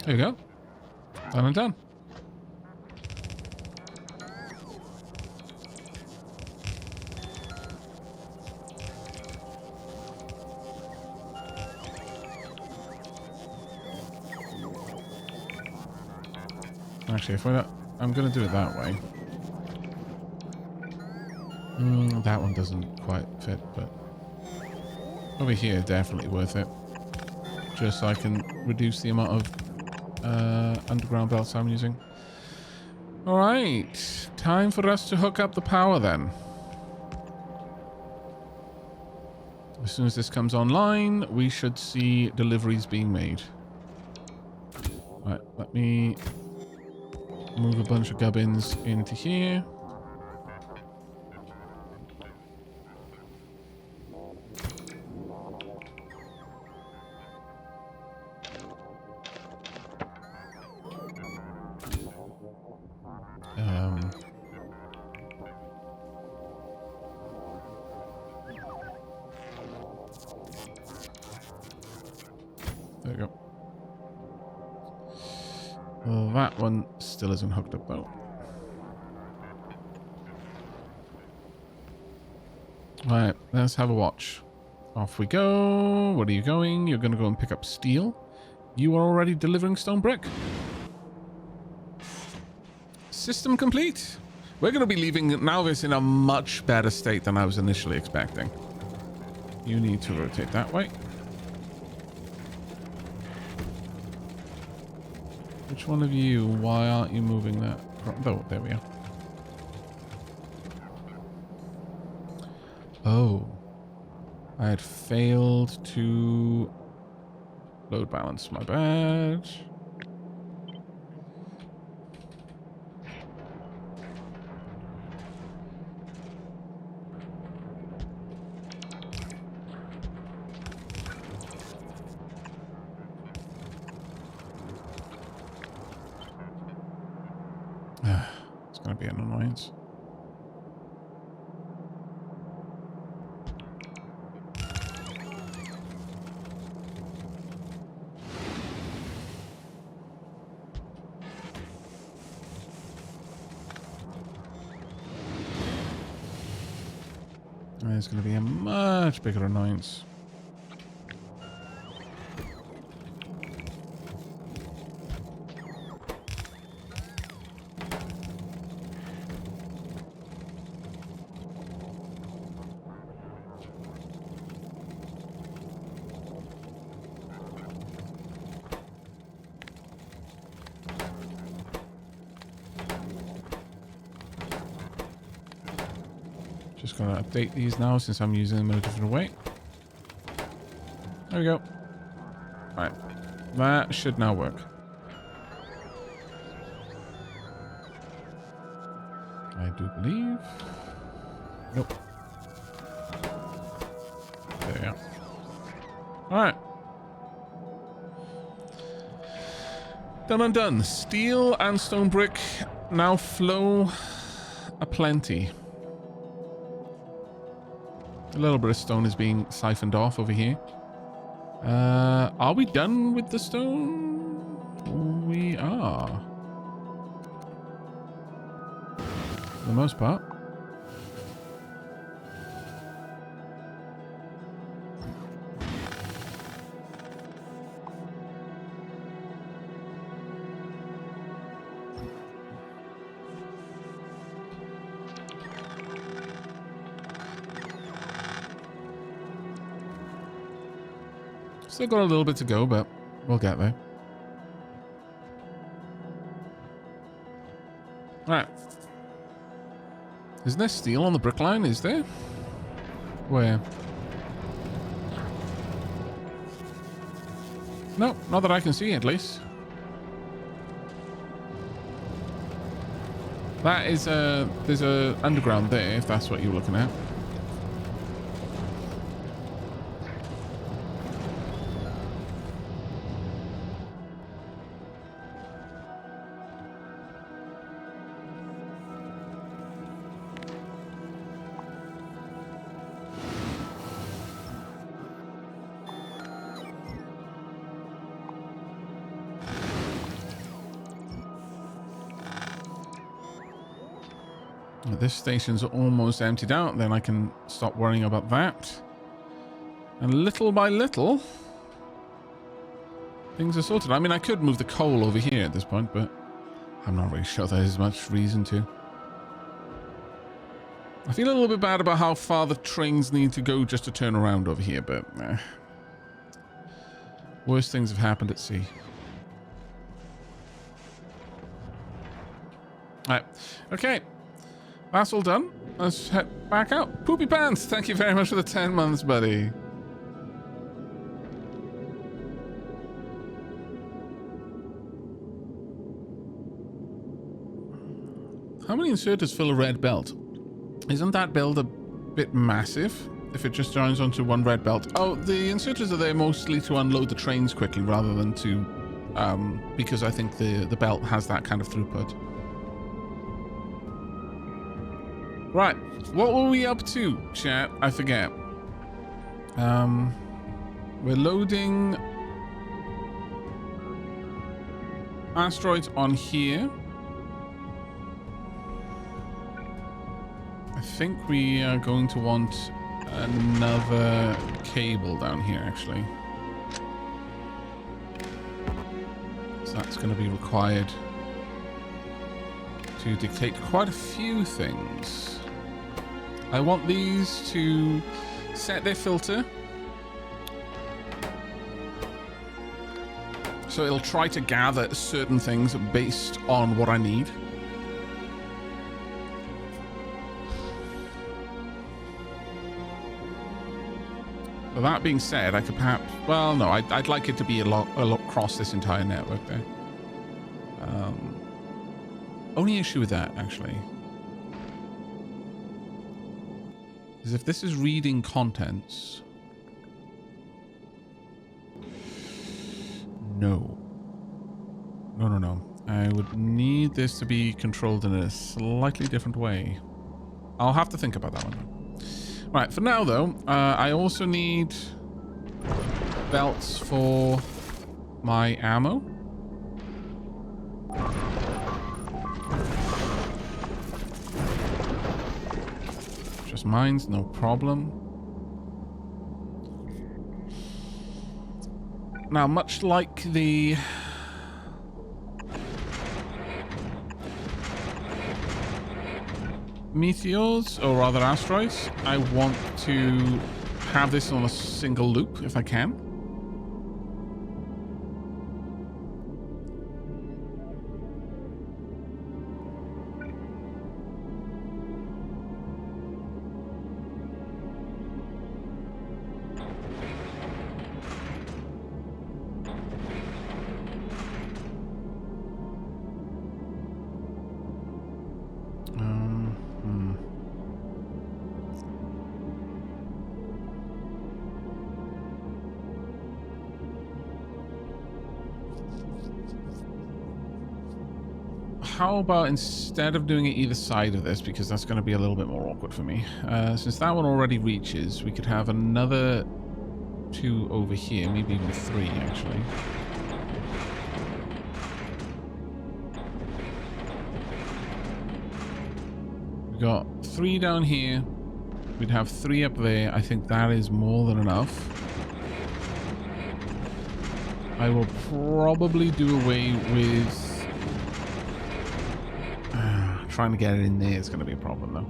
There you go. Done and done. Actually, if I'm going to do it that way. That one doesn't quite fit, but over here, definitely worth it. Just so I can reduce the amount of underground belts I'm using. Alright, time for us to hook up the power then. As soon as this comes online, we should see deliveries being made. Right, let me Move a bunch of gubbins into here. There we go. Well, that one still isn't hooked up though. Right, let's have a watch. Off we go. Where are you going? You're going to go and pick up steel. You are already delivering stone brick. System complete. We're going to be leaving Nauvis in a much better state than I was initially expecting. You need to rotate that way. Which one of you? Why aren't you moving that? Oh, there we are. Oh. I had failed to load balance. My bad. It's going to be an annoyance. It's going to be a much bigger annoyance. Just going to update these now since I'm using them in a different way. There we go. Right. That should now work. I do believe. Nope. There we go. Alright. Done and done. Steel and stone brick now flow aplenty. A little bit of stone is being siphoned off over here. Are we done with the stone? We are. For the most part. Still got a little bit to go, but we'll get there. Right. Isn't there steel on the brick line? Is there? Where? No, not that I can see at least. That is there's a underground there, if that's what you're looking at. This station's almost emptied out, then I can stop worrying about that. And little by little, things are sorted. I mean, I could move the coal over here at this point, but I'm not really sure there's much reason to. I feel a little bit bad about how far the trains need to go just to turn around over here, but worse things have happened at sea. Alright, okay. That's all done. Let's head back out. Poopy Pants, thank you very much for the 10 months, buddy. How many inserters fill a red belt? Isn't that build a bit massive if it just joins onto one red belt? Oh, the inserters are there mostly to unload the trains quickly rather than to... because I think the belt has that kind of throughput. Right. What were we up to, chat? I forget. We're loading asteroids on here. I think we are going to want another cable down here, actually. So that's going to be required to dictate quite a few things. I want these to set their filter. So it'll try to gather certain things based on what I need. But that being said, I could perhaps... Well, no, I'd like it to be a lot across this entire network there. Only issue with that, actually, is if this is reading contents... No. No. I would need this to be controlled in a slightly different way. I'll have to think about that one. Right, for now, though, I also need belts for my ammo. Just mines, no problem. Now, much like the meteors, or rather asteroids, I want to have this on a single loop if I can. How about instead of doing it either side of this, because that's going to be a little bit more awkward for me, since that one already reaches, we could have another 2 over here, maybe even 3 actually. We've got 3 down here, we'd have 3 up there. I think that is more than enough. I will probably do away with trying to get it in there is going to be a problem, though.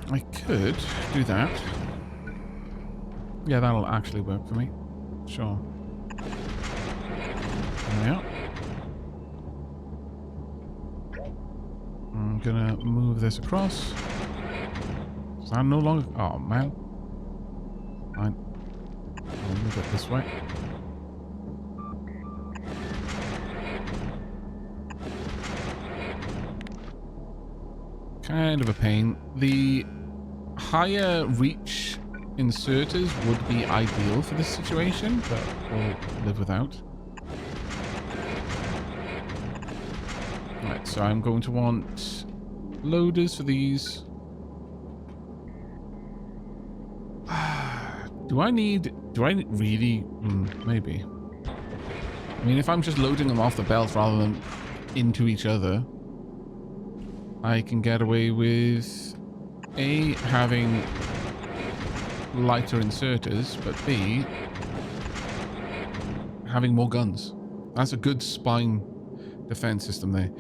I could do that. Yeah, that'll actually work for me. Sure. There we are. I'm gonna move this across. Is that no longer... Oh, man. Fine. I'll move it this way. Kind of a pain. The higher reach inserters would be ideal for this situation, but we'll live without. Right, so I'm going to want loaders for these. Do I really? Maybe. I mean, if I'm just loading them off the belt rather than into each other, I can get away with A, having lighter inserters, but B, having more guns. That's a good spine defense system there.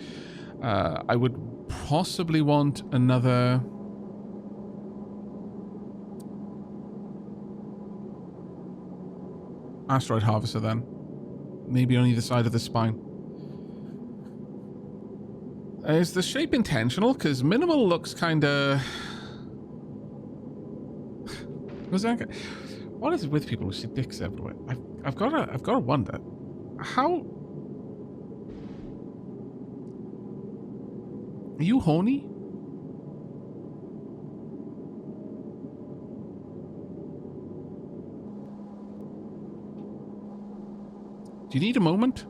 I would possibly want another... asteroid harvester then. Maybe on either side of the spine. Is the shape intentional? Because minimal looks kind of Was that? What is it with people who see dicks everywhere? I've got to wonder how. Are you horny? Do you need a moment?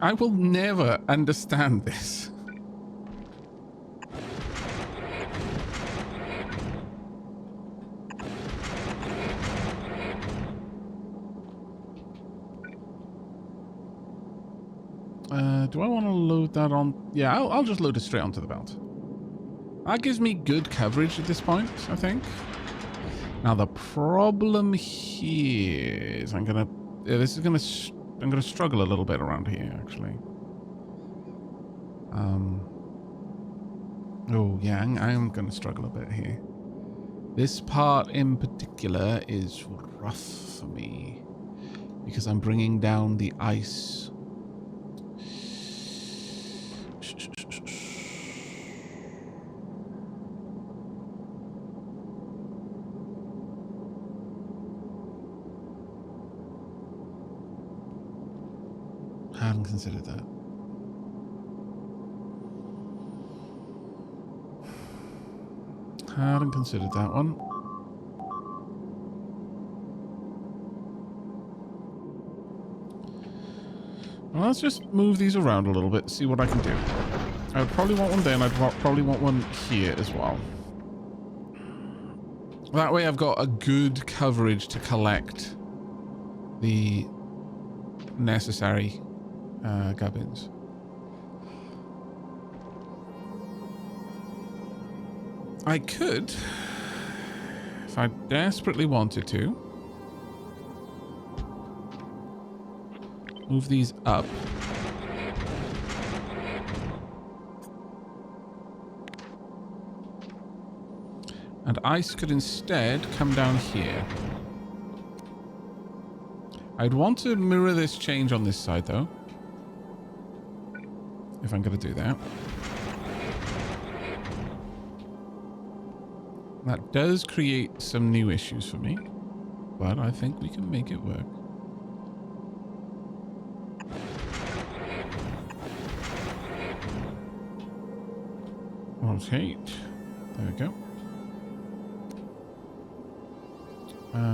I will never understand this. Do I want to load that on? Yeah, I'll just load it straight onto the belt. That gives me good coverage at this point, I think. Now the problem here is I'm gonna struggle a little bit around here, actually. Oh yeah, I'm gonna struggle a bit here. This part in particular is rough for me because I'm bringing down the ice. I hadn't considered that. Hadn't considered that one. Well, let's just move these around a little bit, see what I can do. I would probably want one there, and I'd probably want one here as well. That way I've got a good coverage to collect the necessary gubbins. I could, if I desperately wanted to, move these up. And ice could instead come down here. I'd want to mirror this change on this side, though. If I'm going to do that. That does create some new issues for me. But I think we can make it work. Okay. There we go.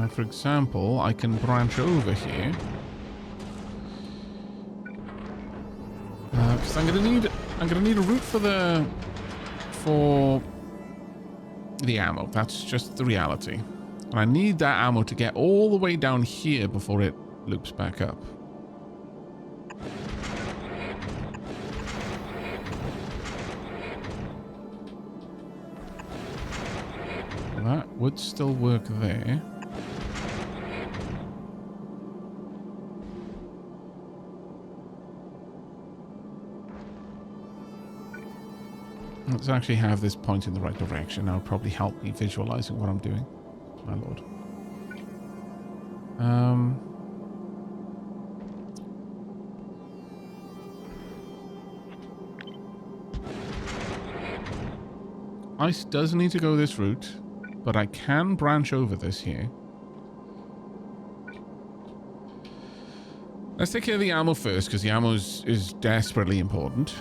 For example, I can branch over here. Because I'm gonna need a route for the ammo. That's just the reality. And I need that ammo to get all the way down here before it loops back up. That would still work there. Let's actually have this point in the right direction. That'll probably help me visualizing what I'm doing. My lord. Ice does need to go this route, but I can branch over this here. Let's take care of the ammo first, because the ammo is desperately important.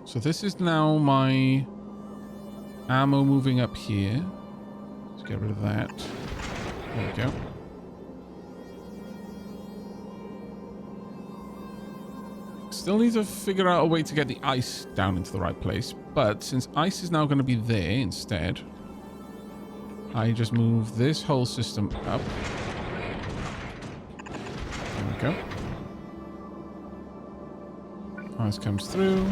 So this is now my ammo moving up here. Let's get rid of that. There we go. Still need to figure out a way to get the ice down into the right place. But since ice is now going to be there instead, I just move this whole system up. There we go. Ice comes through.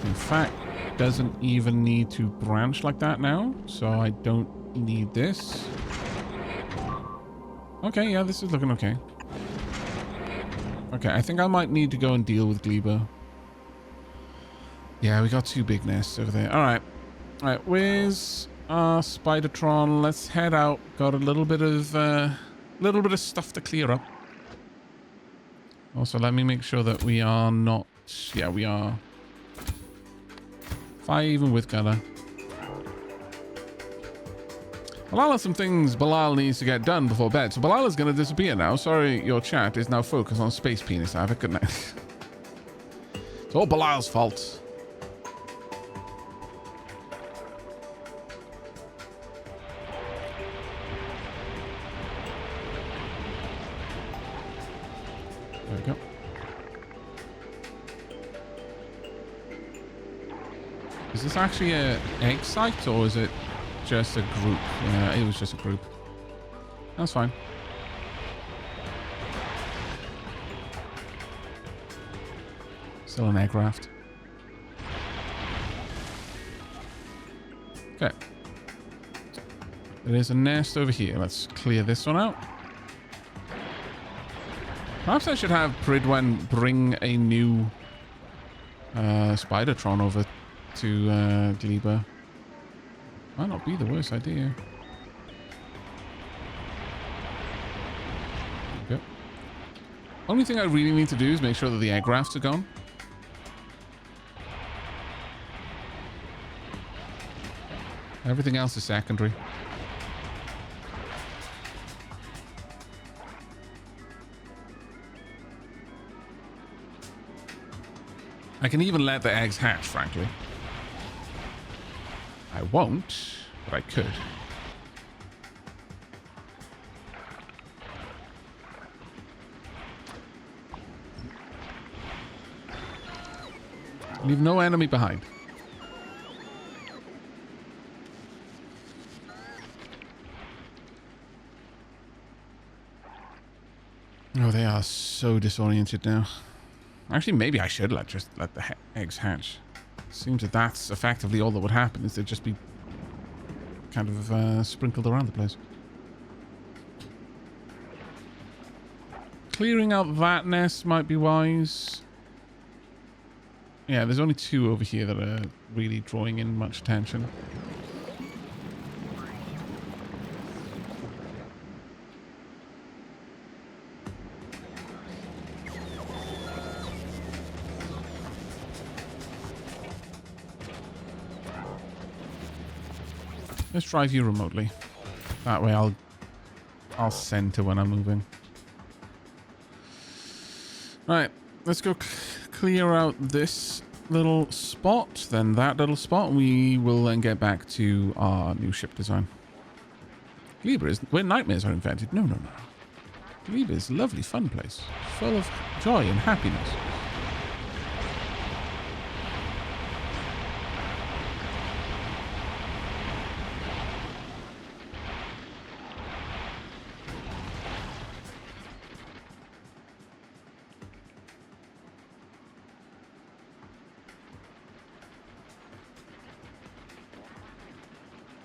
In fact, doesn't even need to branch like that now, so I don't need this. Okay, yeah, this is looking okay. Okay, I think I might need to go and deal with Gleba. Yeah, we got 2 big nests over there. Alright. Alright, where's our Spidertron? Let's head out. Got a little bit of stuff to clear up. Also, let me make sure that we are not... Yeah, we are. 5 even with Gunner. Bilal has some things Bilal needs to get done before bed. So Bilal is going to disappear now. Sorry, your chat is now focused on space penis. Aavak. Good night. It's all Bilal's fault. There we go. Is this actually a egg site or is it just a group? Yeah, it was just a group. That's fine. Still an egg raft. Okay. There is a nest over here. Let's clear this one out. Perhaps I should have Pridwen bring a new Spidertron over to Gleba. Might not be the worst idea. Okay. Only thing I really need to do is make sure that the egg rafts are gone. Everything else is secondary. I can even let the eggs hatch, frankly. I won't, but I could. Leave no enemy behind. Oh, they are so disoriented now. Actually, maybe I should just let the eggs hatch. Seems that that's effectively all that would happen, is they'd just be kind of sprinkled around the place. Clearing out that nest might be wise. Yeah, there's only 2 over here that are really drawing in much attention. Let's drive you remotely. That way I'll center when I'm moving. Right, let's go clear out this little spot, then that little spot. We will then get back to our new ship design. Gleba is where nightmares are invented. No. Gleba is a lovely, fun place, full of joy and happiness.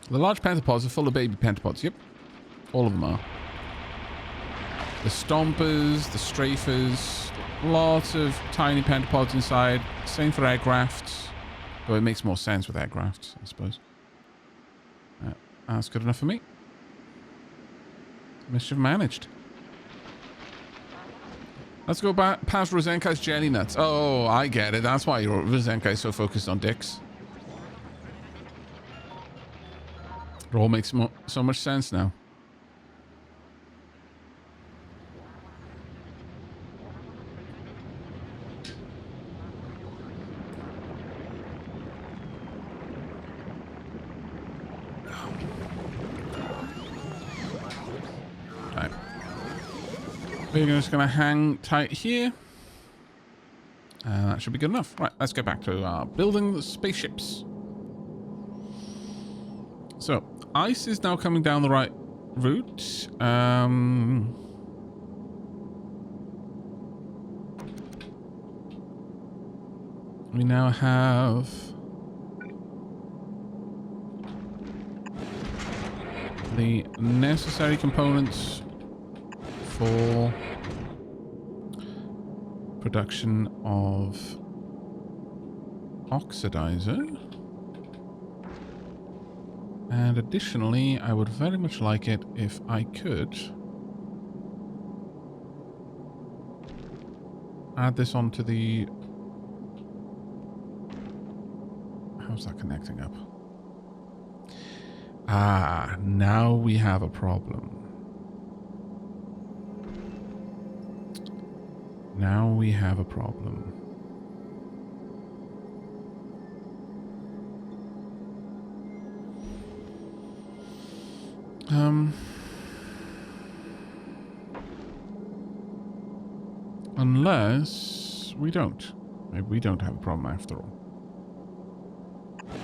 The large pentapods are full of baby pentapods. Yep. All of them are. The stompers, the strafers, lots of tiny pentapods inside. Same for egg rafts. Though it makes more sense with egg rafts, I suppose. That's good enough for me. Mischief managed. Let's go back past Rosenkai's jelly nuts. Oh, I get it. That's why Rosenkai is so focused on dicks. It all makes so much sense now. Right. We're just going to hang tight here. That should be good enough. Right, let's get back to building the spaceships. So, ice is now coming down the right route. We now have the necessary components for production of oxidizer. And additionally, I would very much like it if I could add this onto the... How's that connecting up? Ah, now we have a problem. Now we have a problem. Unless we don't. Maybe we don't have a problem after all.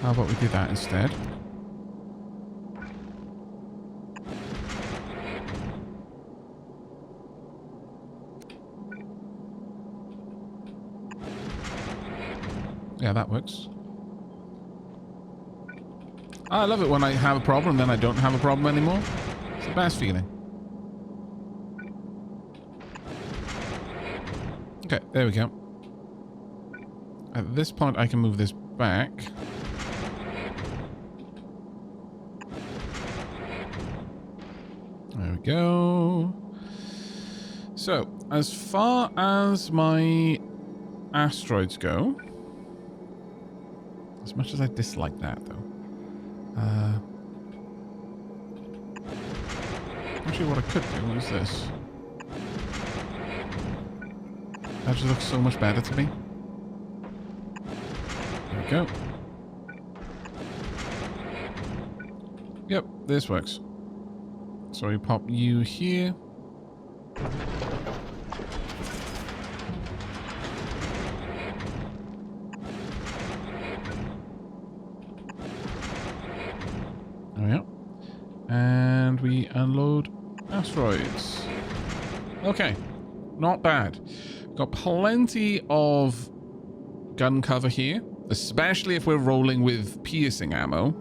How about we do that instead? Yeah, that works. I love it when I have a problem, then I don't have a problem anymore. It's the best feeling. Okay, there we go. At this point, I can move this back. There we go. So, as far as my asteroids go, as much as I dislike that, though. Actually, what I could do is this. That just looks so much better to me. There we go. Yep, this works. So we pop you here. There we go. And we unload asteroids. Okay, not bad. Got plenty of gun cover here, especially if we're rolling with piercing ammo.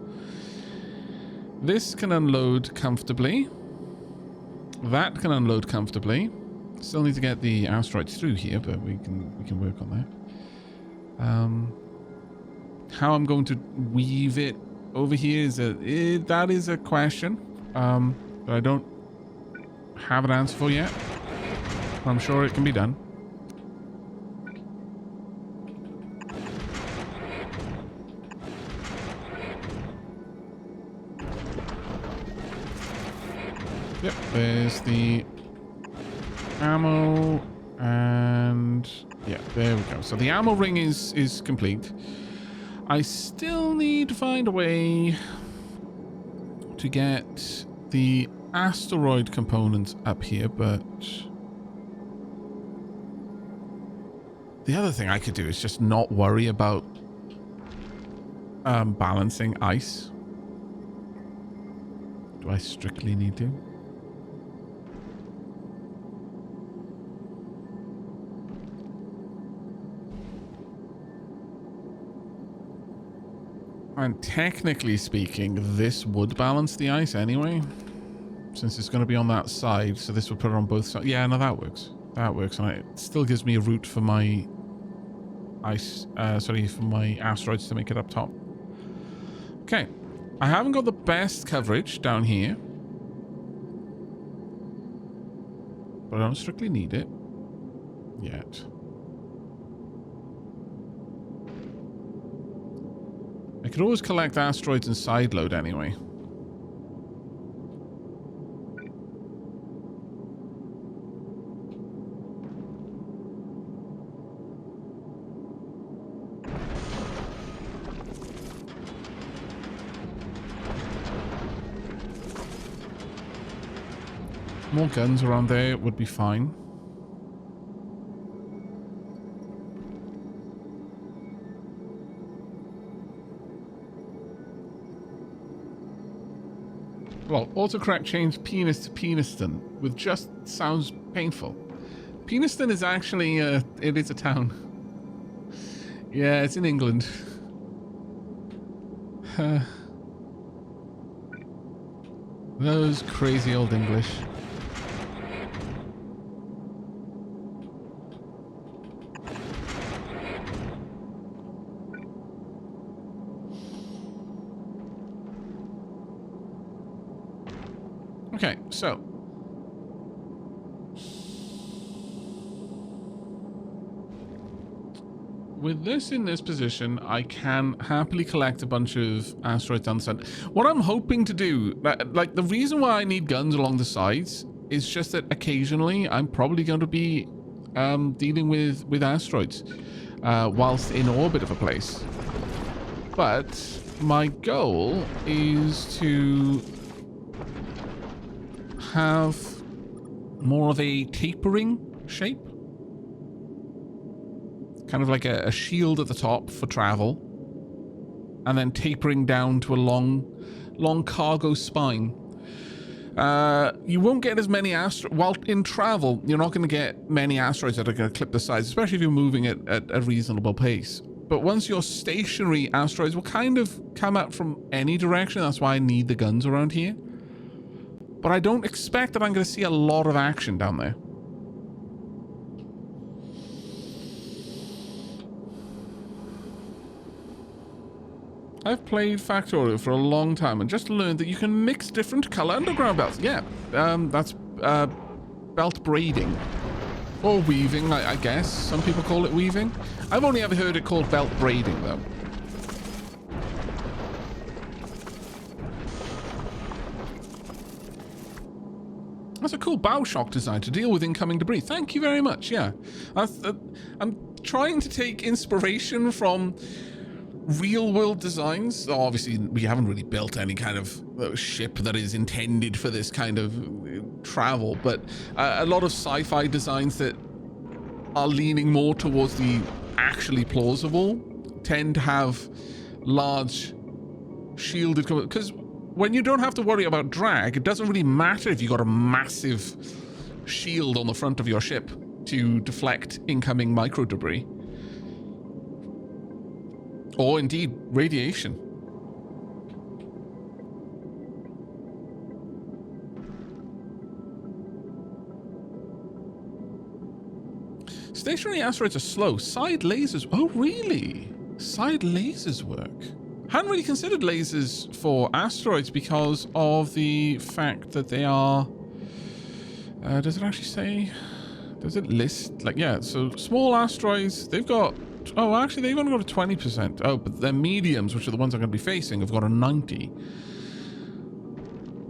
This can unload comfortably. That can unload comfortably. Still need to get the asteroids through here, but we can work on that. How I'm going to weave it over here is that is a question that I don't have an answer for yet. I'm sure it can be done. Yep, there's the ammo, and yeah, there we go. So the ammo ring is complete. I still need to find a way to get the asteroid components up here, but the other thing I could do is just not worry about balancing ice. Do I strictly need to? And technically speaking, this would balance the ice anyway, since it's going to be on that side. So this would put it on both sides. Yeah, no, that works. That works, and it still gives me a route for my ice. For my asteroids to make it up top. Okay, I haven't got the best coverage down here, but I don't strictly need it yet. I could always collect asteroids and side load anyway. More guns around there would be fine. Well, autocorrect changed penis to peniston, which just sounds painful. Peniston is actually, it is a town. Yeah, it's in England. Those crazy old English. Okay, so with this in this position, I can happily collect a bunch of asteroids down the side. What I'm hoping to do, like the reason why I need guns along the sides is just that occasionally I'm probably going to be dealing with asteroids whilst in orbit of a place. But my goal is to have more of a tapering shape. Kind of like a shield at the top for travel. And then tapering down to a long cargo spine. You won't get as many asteroids. While in travel, you're not going to get many asteroids that are going to clip the sides, especially if you're moving at a reasonable pace. But once you're stationary, asteroids will kind of come out from any direction. That's why I need the guns around here. But I don't expect that I'm going to see a lot of action down there. I've played Factorio for a long time and just learned that you can mix different color underground belts. Yeah, that's belt braiding. Or weaving, I guess. Some people call it weaving. I've only ever heard it called belt braiding, though. That's a cool bow shock design to deal with incoming debris. Thank you very much, yeah. I'm trying to take inspiration from real-world designs. Obviously, we haven't really built any kind of ship that is intended for this kind of travel, but a lot of sci-fi designs that are leaning more towards the actually plausible tend to have large shielded... Because when you don't have to worry about drag, it doesn't really matter if you got a massive shield on the front of your ship to deflect incoming micro debris. Or indeed, radiation. Stationary asteroids are slow. Side lasers... Oh, really? Side lasers work. Hadn't really considered lasers for asteroids because of the fact that they are... does it actually say... Does it list? Like, yeah, so small asteroids, they've got... Oh, actually, they've only got a 20%. Oh, but their mediums, which are the ones I'm going to be facing, have got a 90.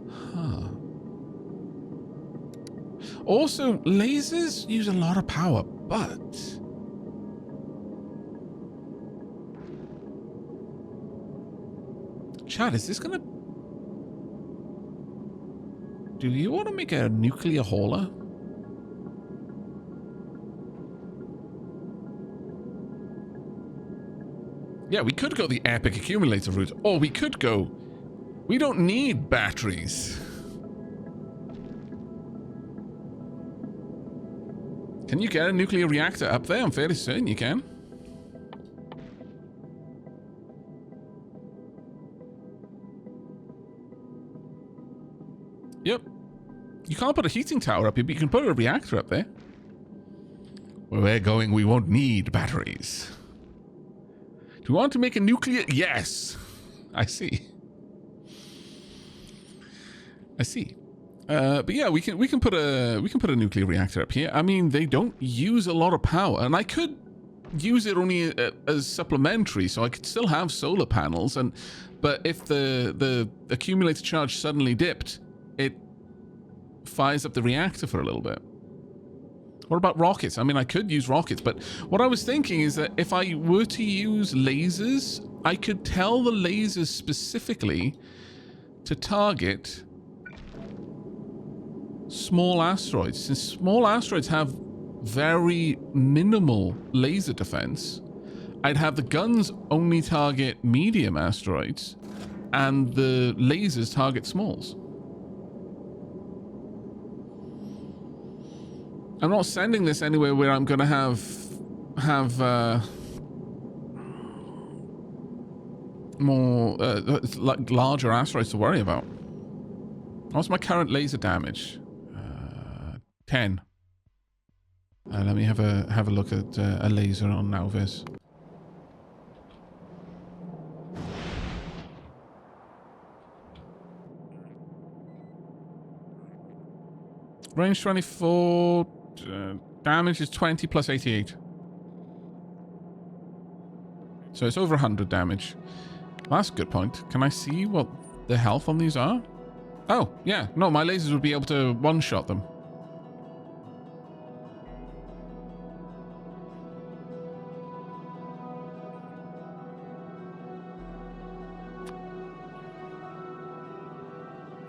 Huh. Also, lasers use a lot of power, but... Chad, is this going to... Do you want to make a nuclear hauler? Yeah, we could go the epic accumulator route, or we could go... We don't need batteries. Can you get a nuclear reactor up there? I'm fairly certain you can. Yep. You can't put a heating tower up here, but you can put a reactor up there. Where we're going, we won't need batteries. Do you want to make a nuclear? Yes. I see. I see. But yeah, we can put a nuclear reactor up here. I mean, they don't use a lot of power, and I could use it only as supplementary, so I could still have solar panels. But if the accumulator charge suddenly dipped, it fires up the reactor for a little bit. What about rockets? I mean, I could use rockets, but what I was thinking is that if I were to use lasers, I could tell the lasers specifically to target small asteroids. Since small asteroids have very minimal laser defense, I'd have the guns only target medium asteroids and the lasers target smalls. I'm not sending this anywhere where I'm going to have more like larger asteroids to worry about. What's my current laser damage? 10. Let me have a look at a laser on Nauvis. Range 24. Damage is 20 plus 88. So it's over 100 damage. Well, that's a good point. Can I see what the health on these are? Oh, yeah. No, my lasers would be able to one-shot them.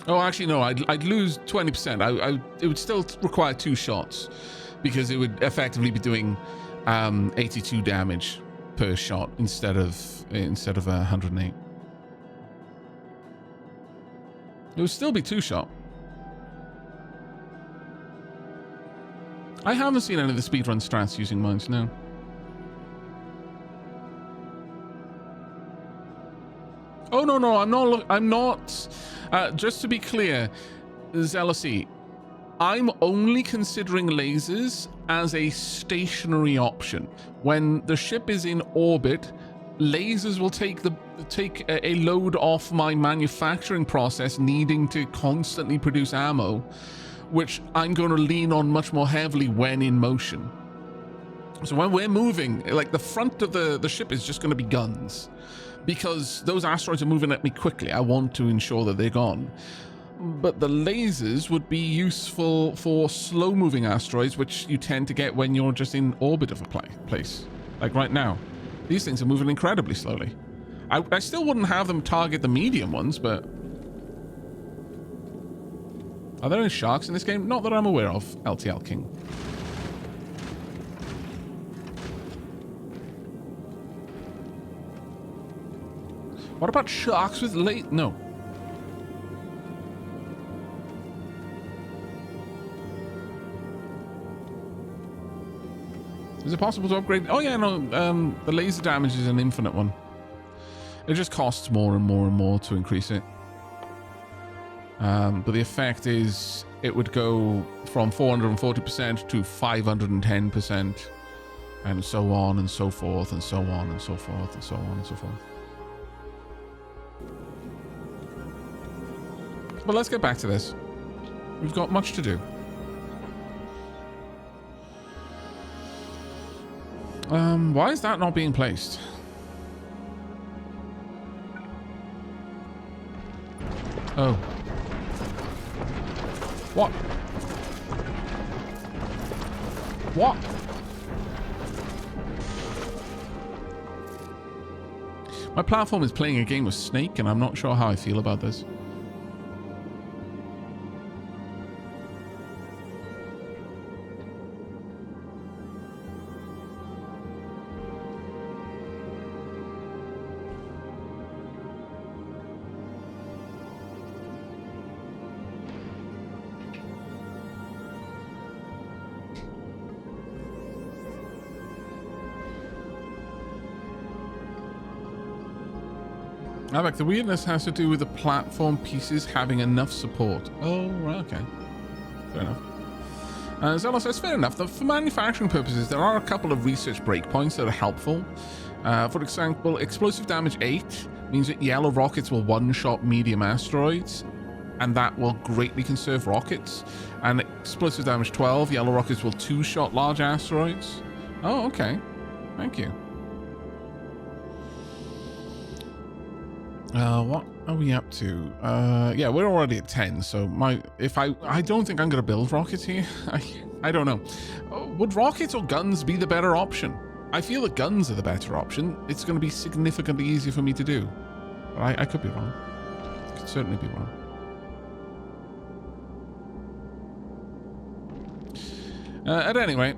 Oh, actually, no. I'd lose 20%. It would still require 2 shots because it would effectively be doing 82 damage per shot instead of 108. It would still be 2 shot. I haven't seen any of the speedrun strats using mines, no. Oh, no, I'm not. Just to be clear, Zealousy, I'm only considering lasers as a stationary option. When the ship is in orbit, lasers will take a load off my manufacturing process, needing to constantly produce ammo, which I'm going to lean on much more heavily when in motion. So when we're moving, like the front of the ship is just going to be guns, because those asteroids are moving at me quickly. I want to ensure that they're gone. But the lasers would be useful for slow-moving asteroids, which you tend to get when you're just in orbit of a place. Like right now. These things are moving incredibly slowly. I still wouldn't have them target the medium ones, but... Are there any sharks in this game? Not that I'm aware of, LTL King. What about sharks with No. Is it possible to upgrade? Oh yeah, no, the laser damage is an infinite one. It just costs more and more and more to increase it. But the effect is it would go from 440% to 510%, and so on and so forth, and so on and so forth, and so on and so forth. But let's get back to this. We've got much to do. Why is that not being placed? Oh. What? What? My platform is playing a game with Snake, and I'm not sure how I feel about this. Aavak, the weirdness has to do with the platform pieces having enough support. Oh, right, okay. Fair enough. Zella says, fair enough. For manufacturing purposes, there are a couple of research breakpoints that are helpful. For example, explosive damage 8 means that yellow rockets will one-shot medium asteroids, and that will greatly conserve rockets. And explosive damage 12, yellow rockets will two-shot large asteroids. Oh, okay. Thank you. What are we up to? Yeah, we're already at 10, so I don't think I'm gonna build rockets here. I don't know. Would rockets or guns be the better option? I feel that guns are the better option. It's gonna be significantly easier for me to do. But I could be wrong. I could certainly be wrong. At any rate,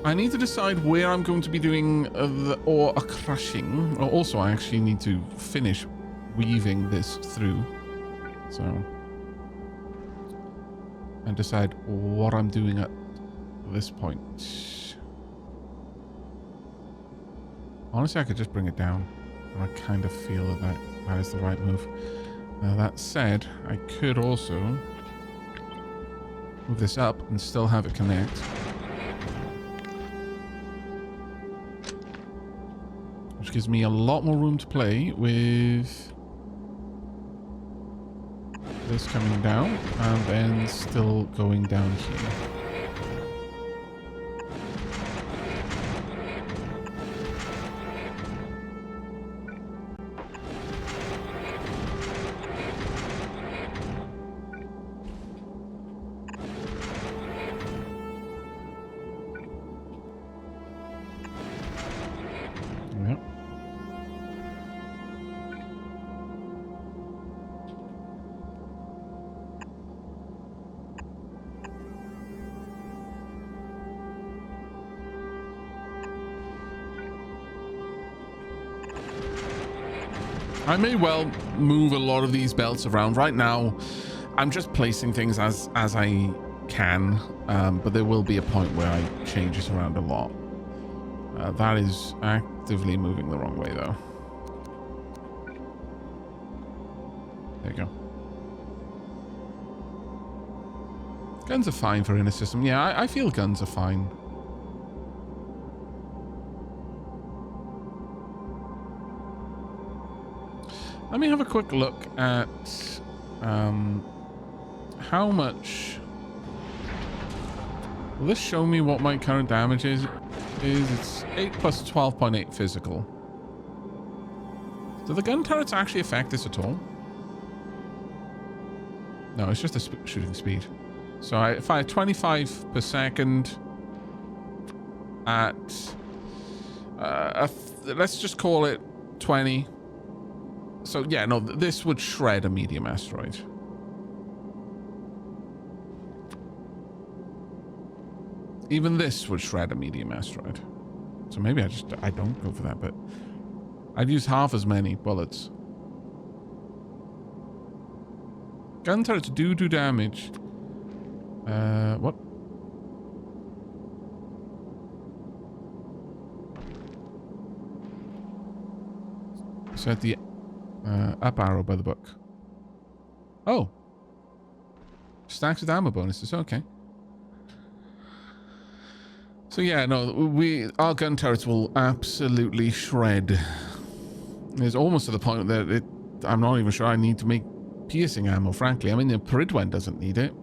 I need to decide where I'm going to be doing the ore crushing. Also, I actually need to finish weaving this through. So, and decide what I'm doing at this point. Honestly, I could just bring it down. I kind of feel that that is the right move. That said, I could also move this up and still have it connect. Which gives me a lot more room to play with This coming down, and then still going down here. Yep. I may well move a lot of these belts around. Right now, I'm just placing things as I can, but there will be a point where I change this around a lot. That is actively moving the wrong way, though. There you go. Guns are fine for inner system. Yeah, I feel guns are fine. Let me have a quick look at how much... Will this show me what my current damage is? It's 8 plus 12.8 physical. Do the gun turrets actually affect this at all? No, it's just the shooting speed. So I fire 25 per second at... let's just call it 20. So yeah, no, this would shred a medium asteroid. Even this would shred a medium asteroid. So maybe I don't go for that, but I'd use half as many bullets. Gun turrets do damage. What? So at the up arrow by the book. Oh. Stacks with ammo bonuses. Okay. So yeah, no, our gun turrets will absolutely shred. It's almost to the point that I'm not even sure I need to make piercing ammo, frankly. I mean, the Peridwen doesn't need it.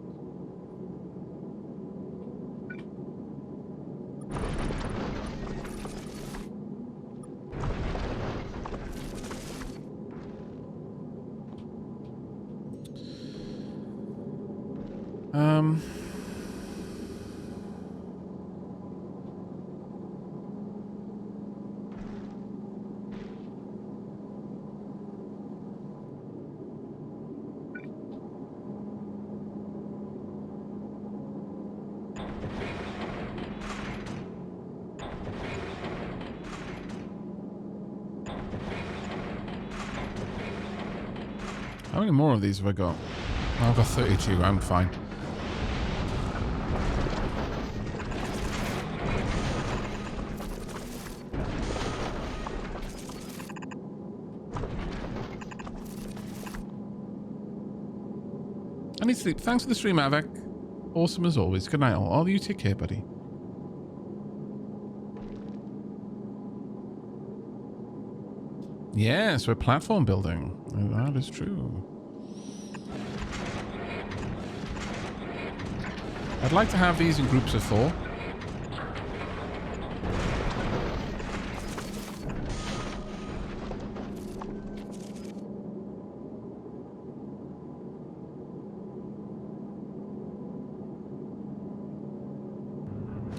How many more of these have I got? Oh, I've got 32. I'm fine. I need sleep. Thanks for the stream, Aavak. Awesome as always. Good night, all. You take care, buddy. Yes, we're platform building. That is true. I'd like to have these in groups of 4.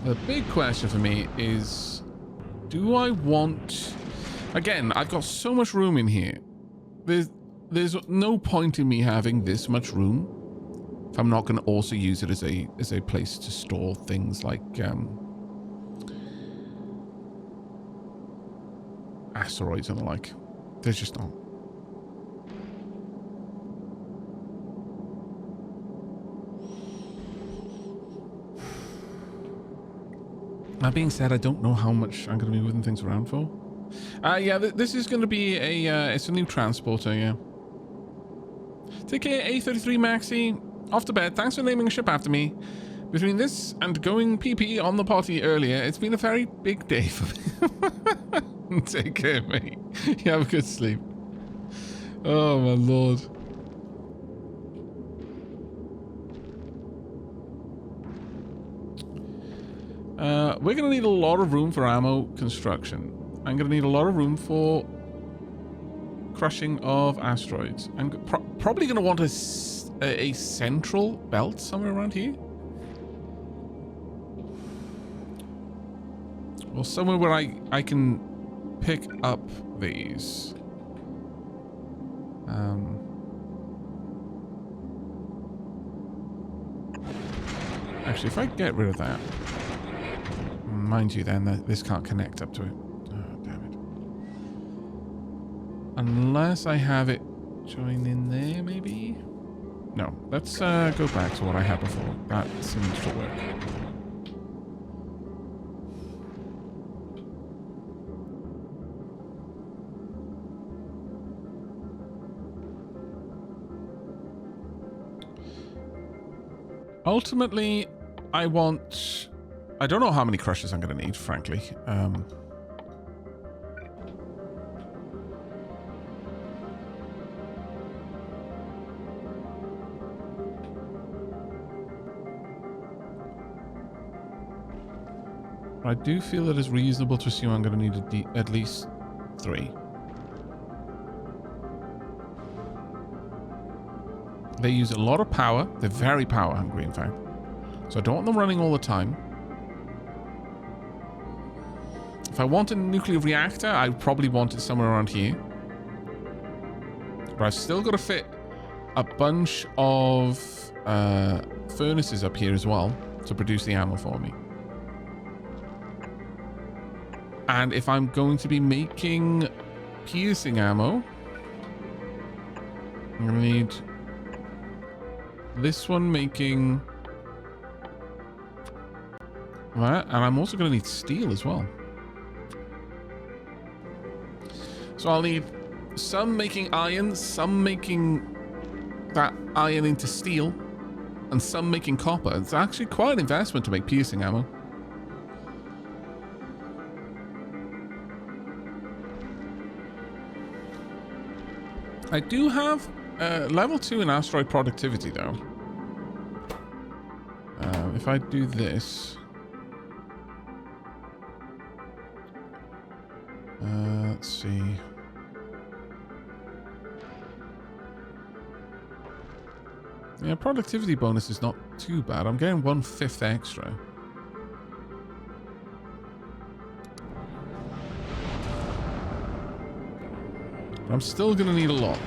The big question for me is, do I want... Again, I've got so much room in here. There's no point in me having this much room if I'm not going to also use it as a place to store things like asteroids and the like. There's just not. That being said, I don't know how much I'm going to be moving things around for. Yeah, this is going to be it's a new transporter, yeah. Take care, A33 Maxi. Off to bed. Thanks for naming a ship after me. Between this and going PP on the potty earlier, it's been a very big day for me. Take care, mate. You have a good sleep. Oh, my lord. We're going to need a lot of room for ammo construction. I'm going to need a lot of room for crushing of asteroids. I'm probably going to want a central belt somewhere around here. Well, somewhere where I can pick up these. Actually, if I get rid of that, mind you, then this can't connect up to it. Oh, damn it! Unless I have it join in there, maybe. No, let's go back to what I had before. That seems to work. Ultimately, I don't know how many crushes I'm going to need, frankly. I do feel it is reasonable to assume I'm going to need at least 3. They use a lot of power. They're very power hungry, in fact. So I don't want them running all the time. If I want a nuclear reactor, I probably want it somewhere around here. But I've still got to fit a bunch of furnaces up here as well to produce the ammo for me. And if I'm going to be making piercing ammo, I'm going to need this one making that, and I'm also going to need steel as well. So I'll need some making iron, some making that iron into steel, and some making copper. It's actually quite an investment to make piercing ammo. I do have level 2 in asteroid productivity, though. If I do this... let's see... Yeah, productivity bonus is not too bad. I'm getting 1/5 extra. I'm still going to need a lot.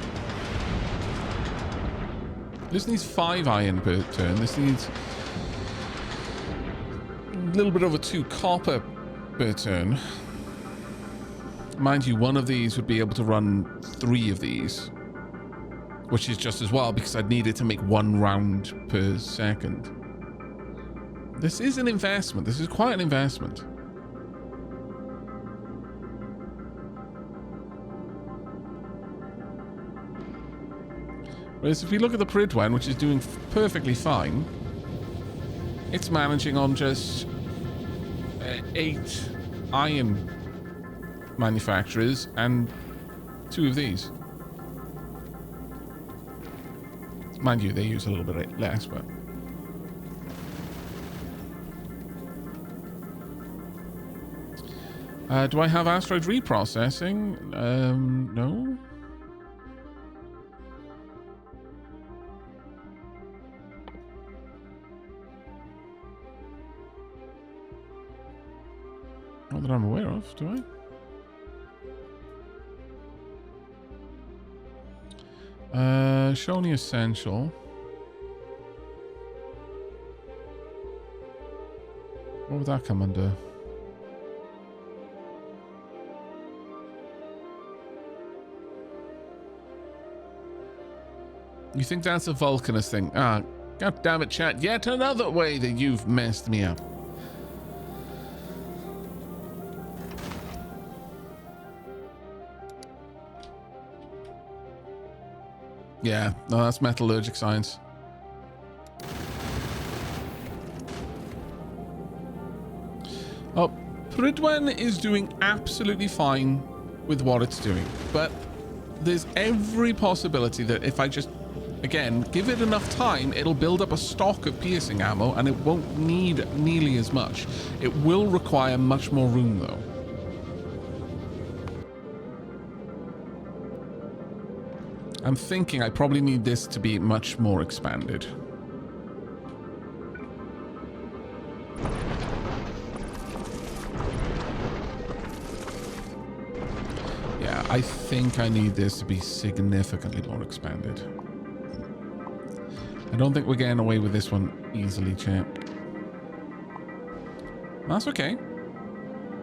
This needs 5 iron per turn. This needs a little bit over 2 copper per turn. Mind you, one of these would be able to run 3 of these, which is just as well because I'd need it to make 1 round per second. This is an investment. This is quite an investment. Whereas if we look at the Pridwen, which is doing perfectly fine, it's managing on just 8 iron manufacturers and 2 of these. Mind you, they use a little bit less, but... do I have asteroid reprocessing? No. Not that I'm aware of, do I? Show me essential. What would that come under? You think that's a Vulcanist thing? Ah, god damn it, chat. Yet another way that you've messed me up. Yeah, no, that's metallurgic science. Oh, Pridwen is doing absolutely fine with what it's doing, but there's every possibility that if I just Again, give it enough time, it'll build up a stock of piercing ammo, and it won't need nearly as much. It will require much more room, though. I'm thinking I probably need this to be much more expanded. Yeah, I think I need this to be significantly more expanded. I don't think we're getting away with this one easily, chat. That's okay.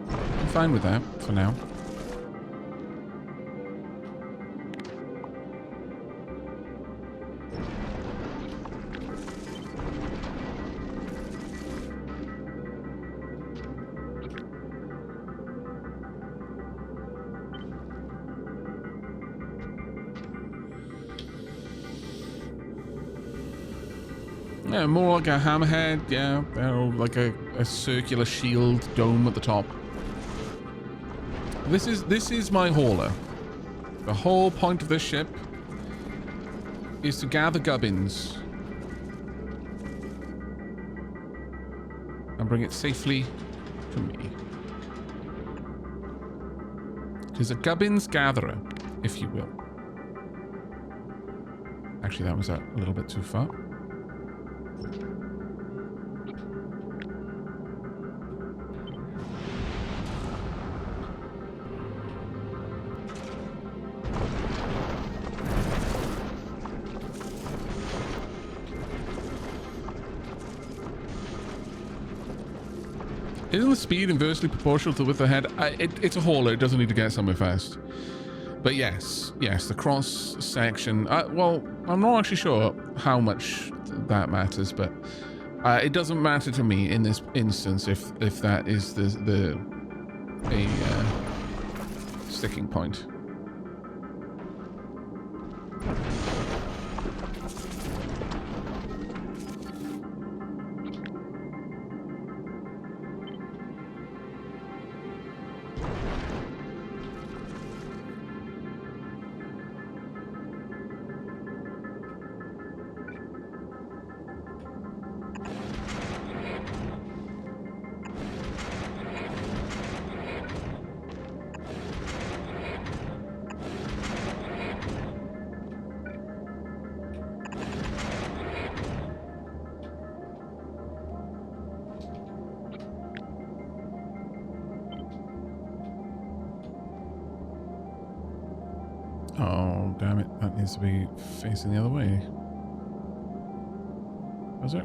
I'm fine with that for now. Yeah, more like a hammerhead, yeah, or like a circular shield dome at the top. This is my hauler. The whole point of this ship is to gather gubbins and bring it safely to me. It is a gubbins gatherer, if you will. Actually, that was a little bit too far. Isn't the speed inversely proportional to the width of the head? It's a hauler. It doesn't need to get somewhere fast. But yes, the cross section. Well, I'm not actually sure how much that matters, but it doesn't matter to me in this instance if that is the sticking point. Oh, damn it. That needs to be facing the other way. Does it?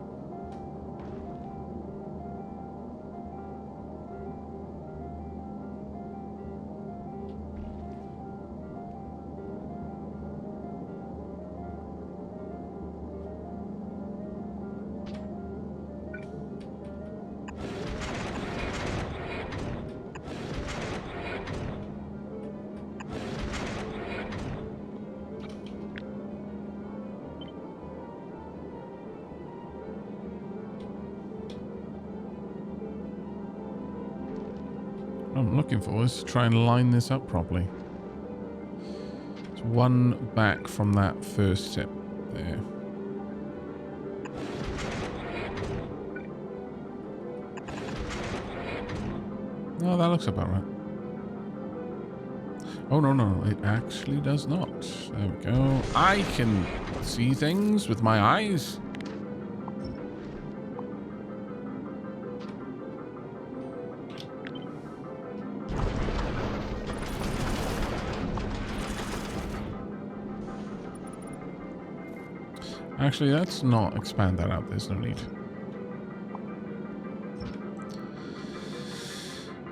I'm looking for is to try and line this up properly. It's one back from that first tip there. No, that looks about right. Oh, no, it actually does not. There we go. I can see things with my eyes. Actually, let's not expand that out. There's no need.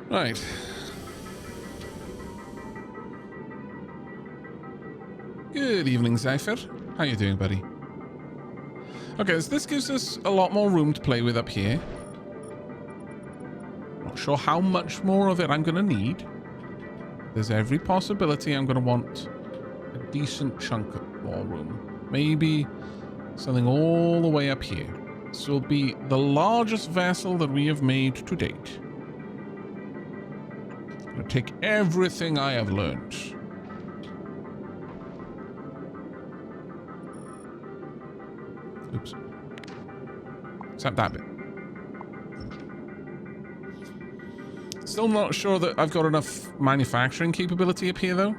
Right. Good evening, Cypher. How you doing, buddy? Okay, so this gives us a lot more room to play with up here. Not sure how much more of it I'm going to need. There's every possibility I'm going to want a decent chunk of more room. Maybe something all the way up here. This will be the largest vessel that we have made to date. I'm going to take everything I have learned. Except that bit. Still not sure that I've got enough manufacturing capability up here, though.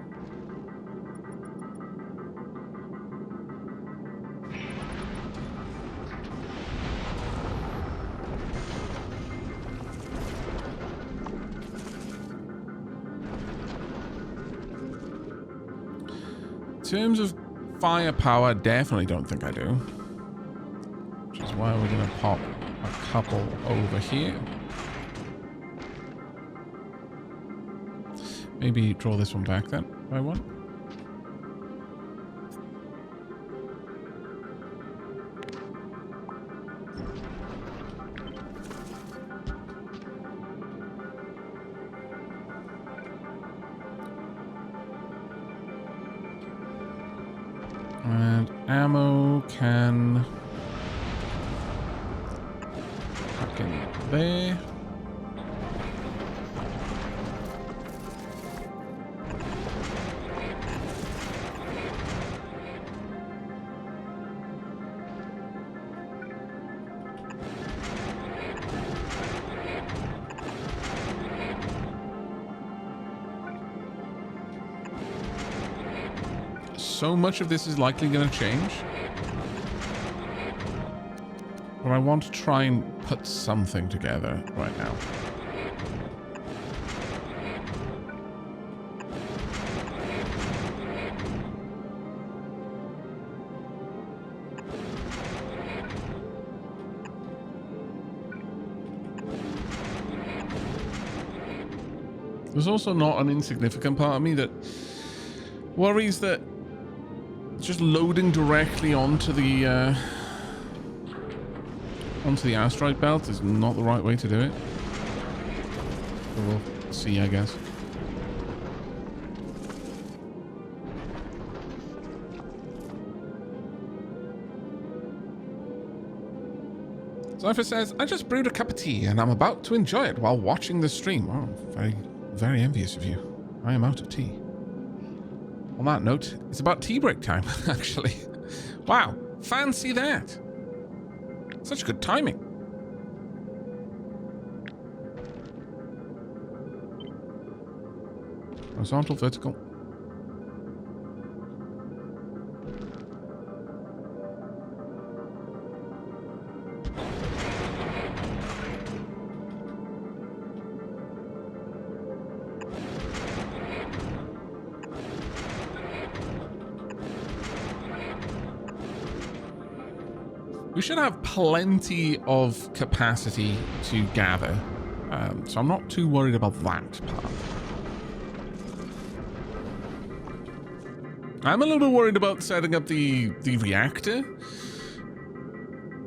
In terms of firepower, definitely don't think I do. Which is why we're going to pop a couple over here. Maybe draw this one back then, if I want. And ammo can back in there. So much of this is likely going to change. But I want to try and put something together right now. There's also not an insignificant part of me that worries that just loading directly onto the asteroid belt is not the right way to do it. But we'll see, I guess. Sci-fi says, I just brewed a cup of tea and I'm about to enjoy it while watching the stream. Oh, very, very envious of you. I am out of tea. On that note, it's about tea break time, actually. Wow, fancy that. Such good timing. Horizontal, vertical. We should have plenty of capacity to gather, so I'm not too worried about that part. I'm a little bit worried about setting up the reactor.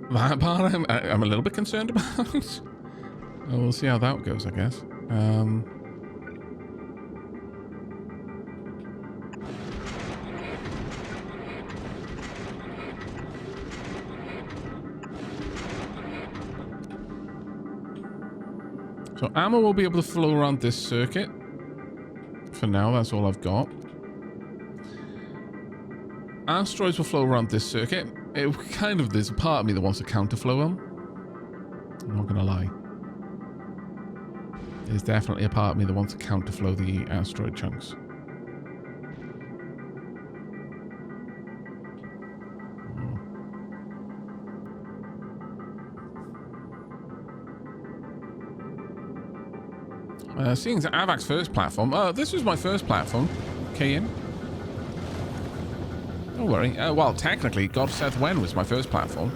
That part I'm a little bit concerned about. We'll see how that goes, I guess. So ammo will be able to flow around this circuit. For now, that's all I've got. Asteroids will flow around this circuit. There's a part of me that wants to counterflow them. I'm not gonna lie. There's definitely a part of me that wants to counterflow the asteroid chunks. Seeing as Aavak's first platform, this was my first platform, KM. Don't worry. Well, technically, God Saith When was my first platform.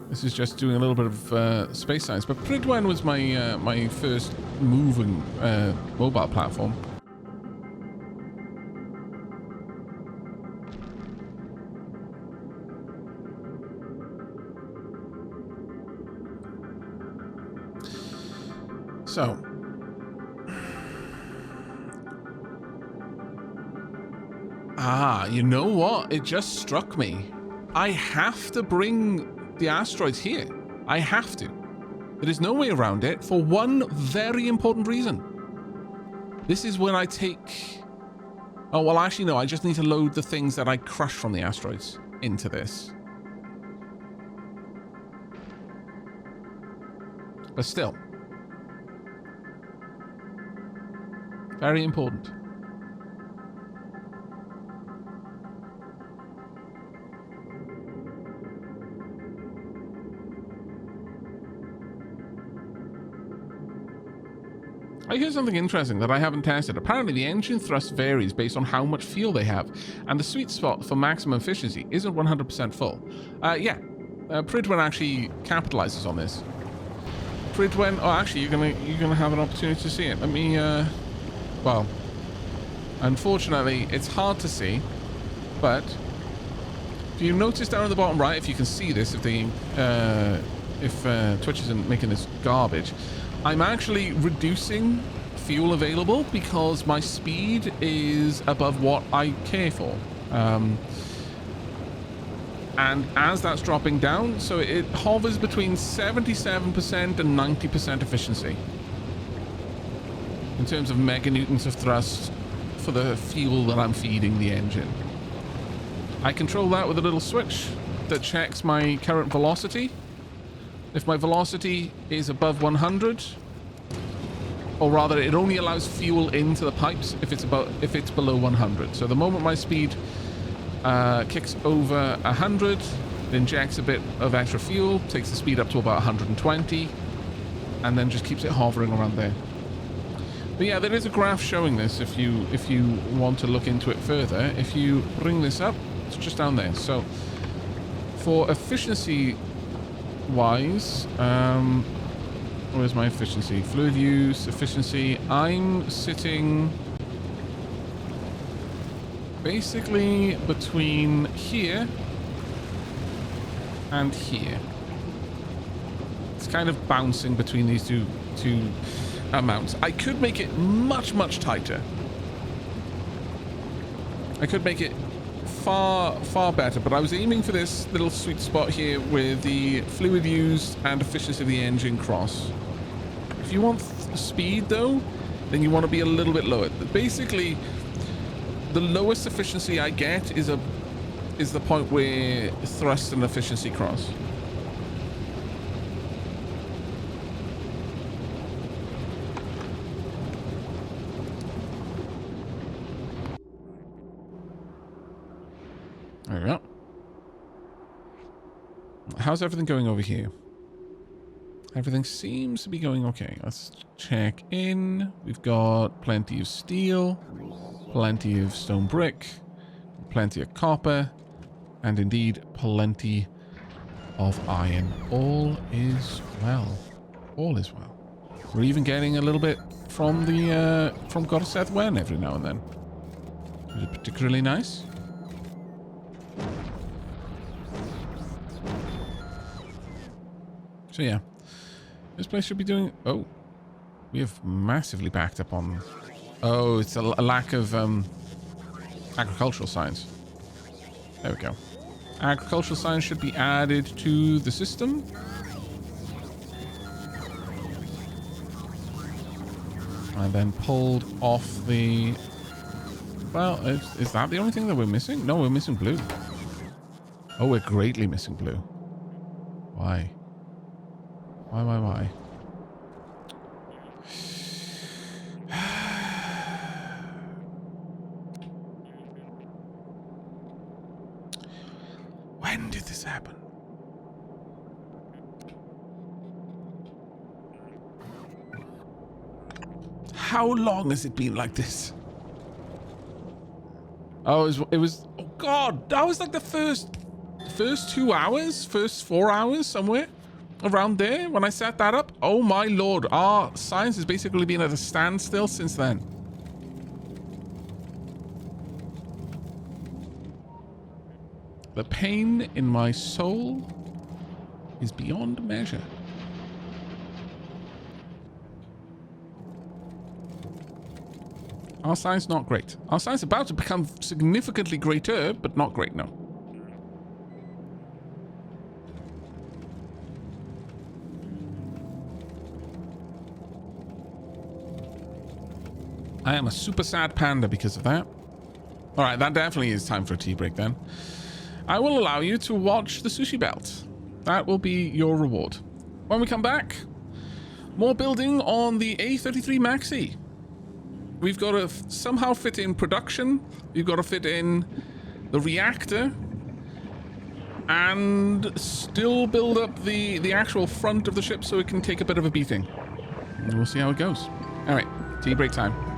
This is just doing a little bit of space science, but Pridwen was my my first moving mobile platform. So, you know what? It just struck me. I have to bring the asteroids here. I have to. There is no way around it for one very important reason. This is when I take... Oh, well, actually, no. I just need to load the things that I crush from the asteroids into this. But still, very important. I hear something interesting that I haven't tested. Apparently, the engine thrust varies based on how much fuel they have, and the sweet spot for maximum efficiency isn't 100% full. Pridwen actually capitalizes on this. Pridwen, oh, actually, you're gonna have an opportunity to see it. Let me, well, unfortunately, it's hard to see, but do you notice down at the bottom right, if you can see this, if Twitch isn't making this garbage, I'm actually reducing fuel available because my speed is above what I care for. And as that's dropping down, so it hovers between 77% and 90% efficiency in terms of meganewtons of thrust for the fuel that I'm feeding the engine. I control that with a little switch that checks my current velocity. If my velocity is above 100, or rather it only allows fuel into the pipes if it's below 100. So the moment my speed kicks over 100, it injects a bit of extra fuel, takes the speed up to about 120, and then just keeps it hovering around there. But yeah, there is a graph showing this if you want to look into it further. If you bring this up, it's just down there. So for efficiency wise, where's my efficiency? Fluid use, efficiency. I'm sitting basically between here and here. It's kind of bouncing between these two amounts. I could make it much tighter. I could make it far better, but I was aiming for this little sweet spot here with the fluid used and efficiency of the engine cross. If you want speed though, then you want to be a little bit lower. Basically, the lowest efficiency I get is the point where thrust and efficiency cross. There we go. How's everything going over here? Everything seems to be going okay. Let's check in. We've got plenty of steel, plenty of stone brick, plenty of copper, and indeed plenty of iron. All is well. All is well. We're even getting a little bit from the from Gorseth Wen every now and then. Is it particularly nice? So yeah, this place should be doing... Oh, we have massively backed up on... Oh, it's a lack of agricultural science. There we go. Agricultural science should be added to the system. And then pulled off the... Well, is that the only thing that we're missing? No, we're missing blue. Oh, we're greatly missing blue. Why? Why? When did this happen? How long has it been like this? Oh, it was oh God, that was like the first 2 hours, first 4 hours somewhere around there when I set that up. Oh my Lord, our science has basically been at a standstill since then. The pain in my soul is beyond measure. Our science not great. Our science about to become significantly greater, but not great, no. I am a super sad panda because of that. All right, that definitely is time for a tea break then. I will allow you to watch the sushi belt. That will be your reward. When we come back, More building on the A33 Maxi. We've got to somehow fit in production. We've got to fit in the reactor. And still build up the actual front of the ship so it can take a bit of a beating. And we'll see how it goes. All right, tea break time.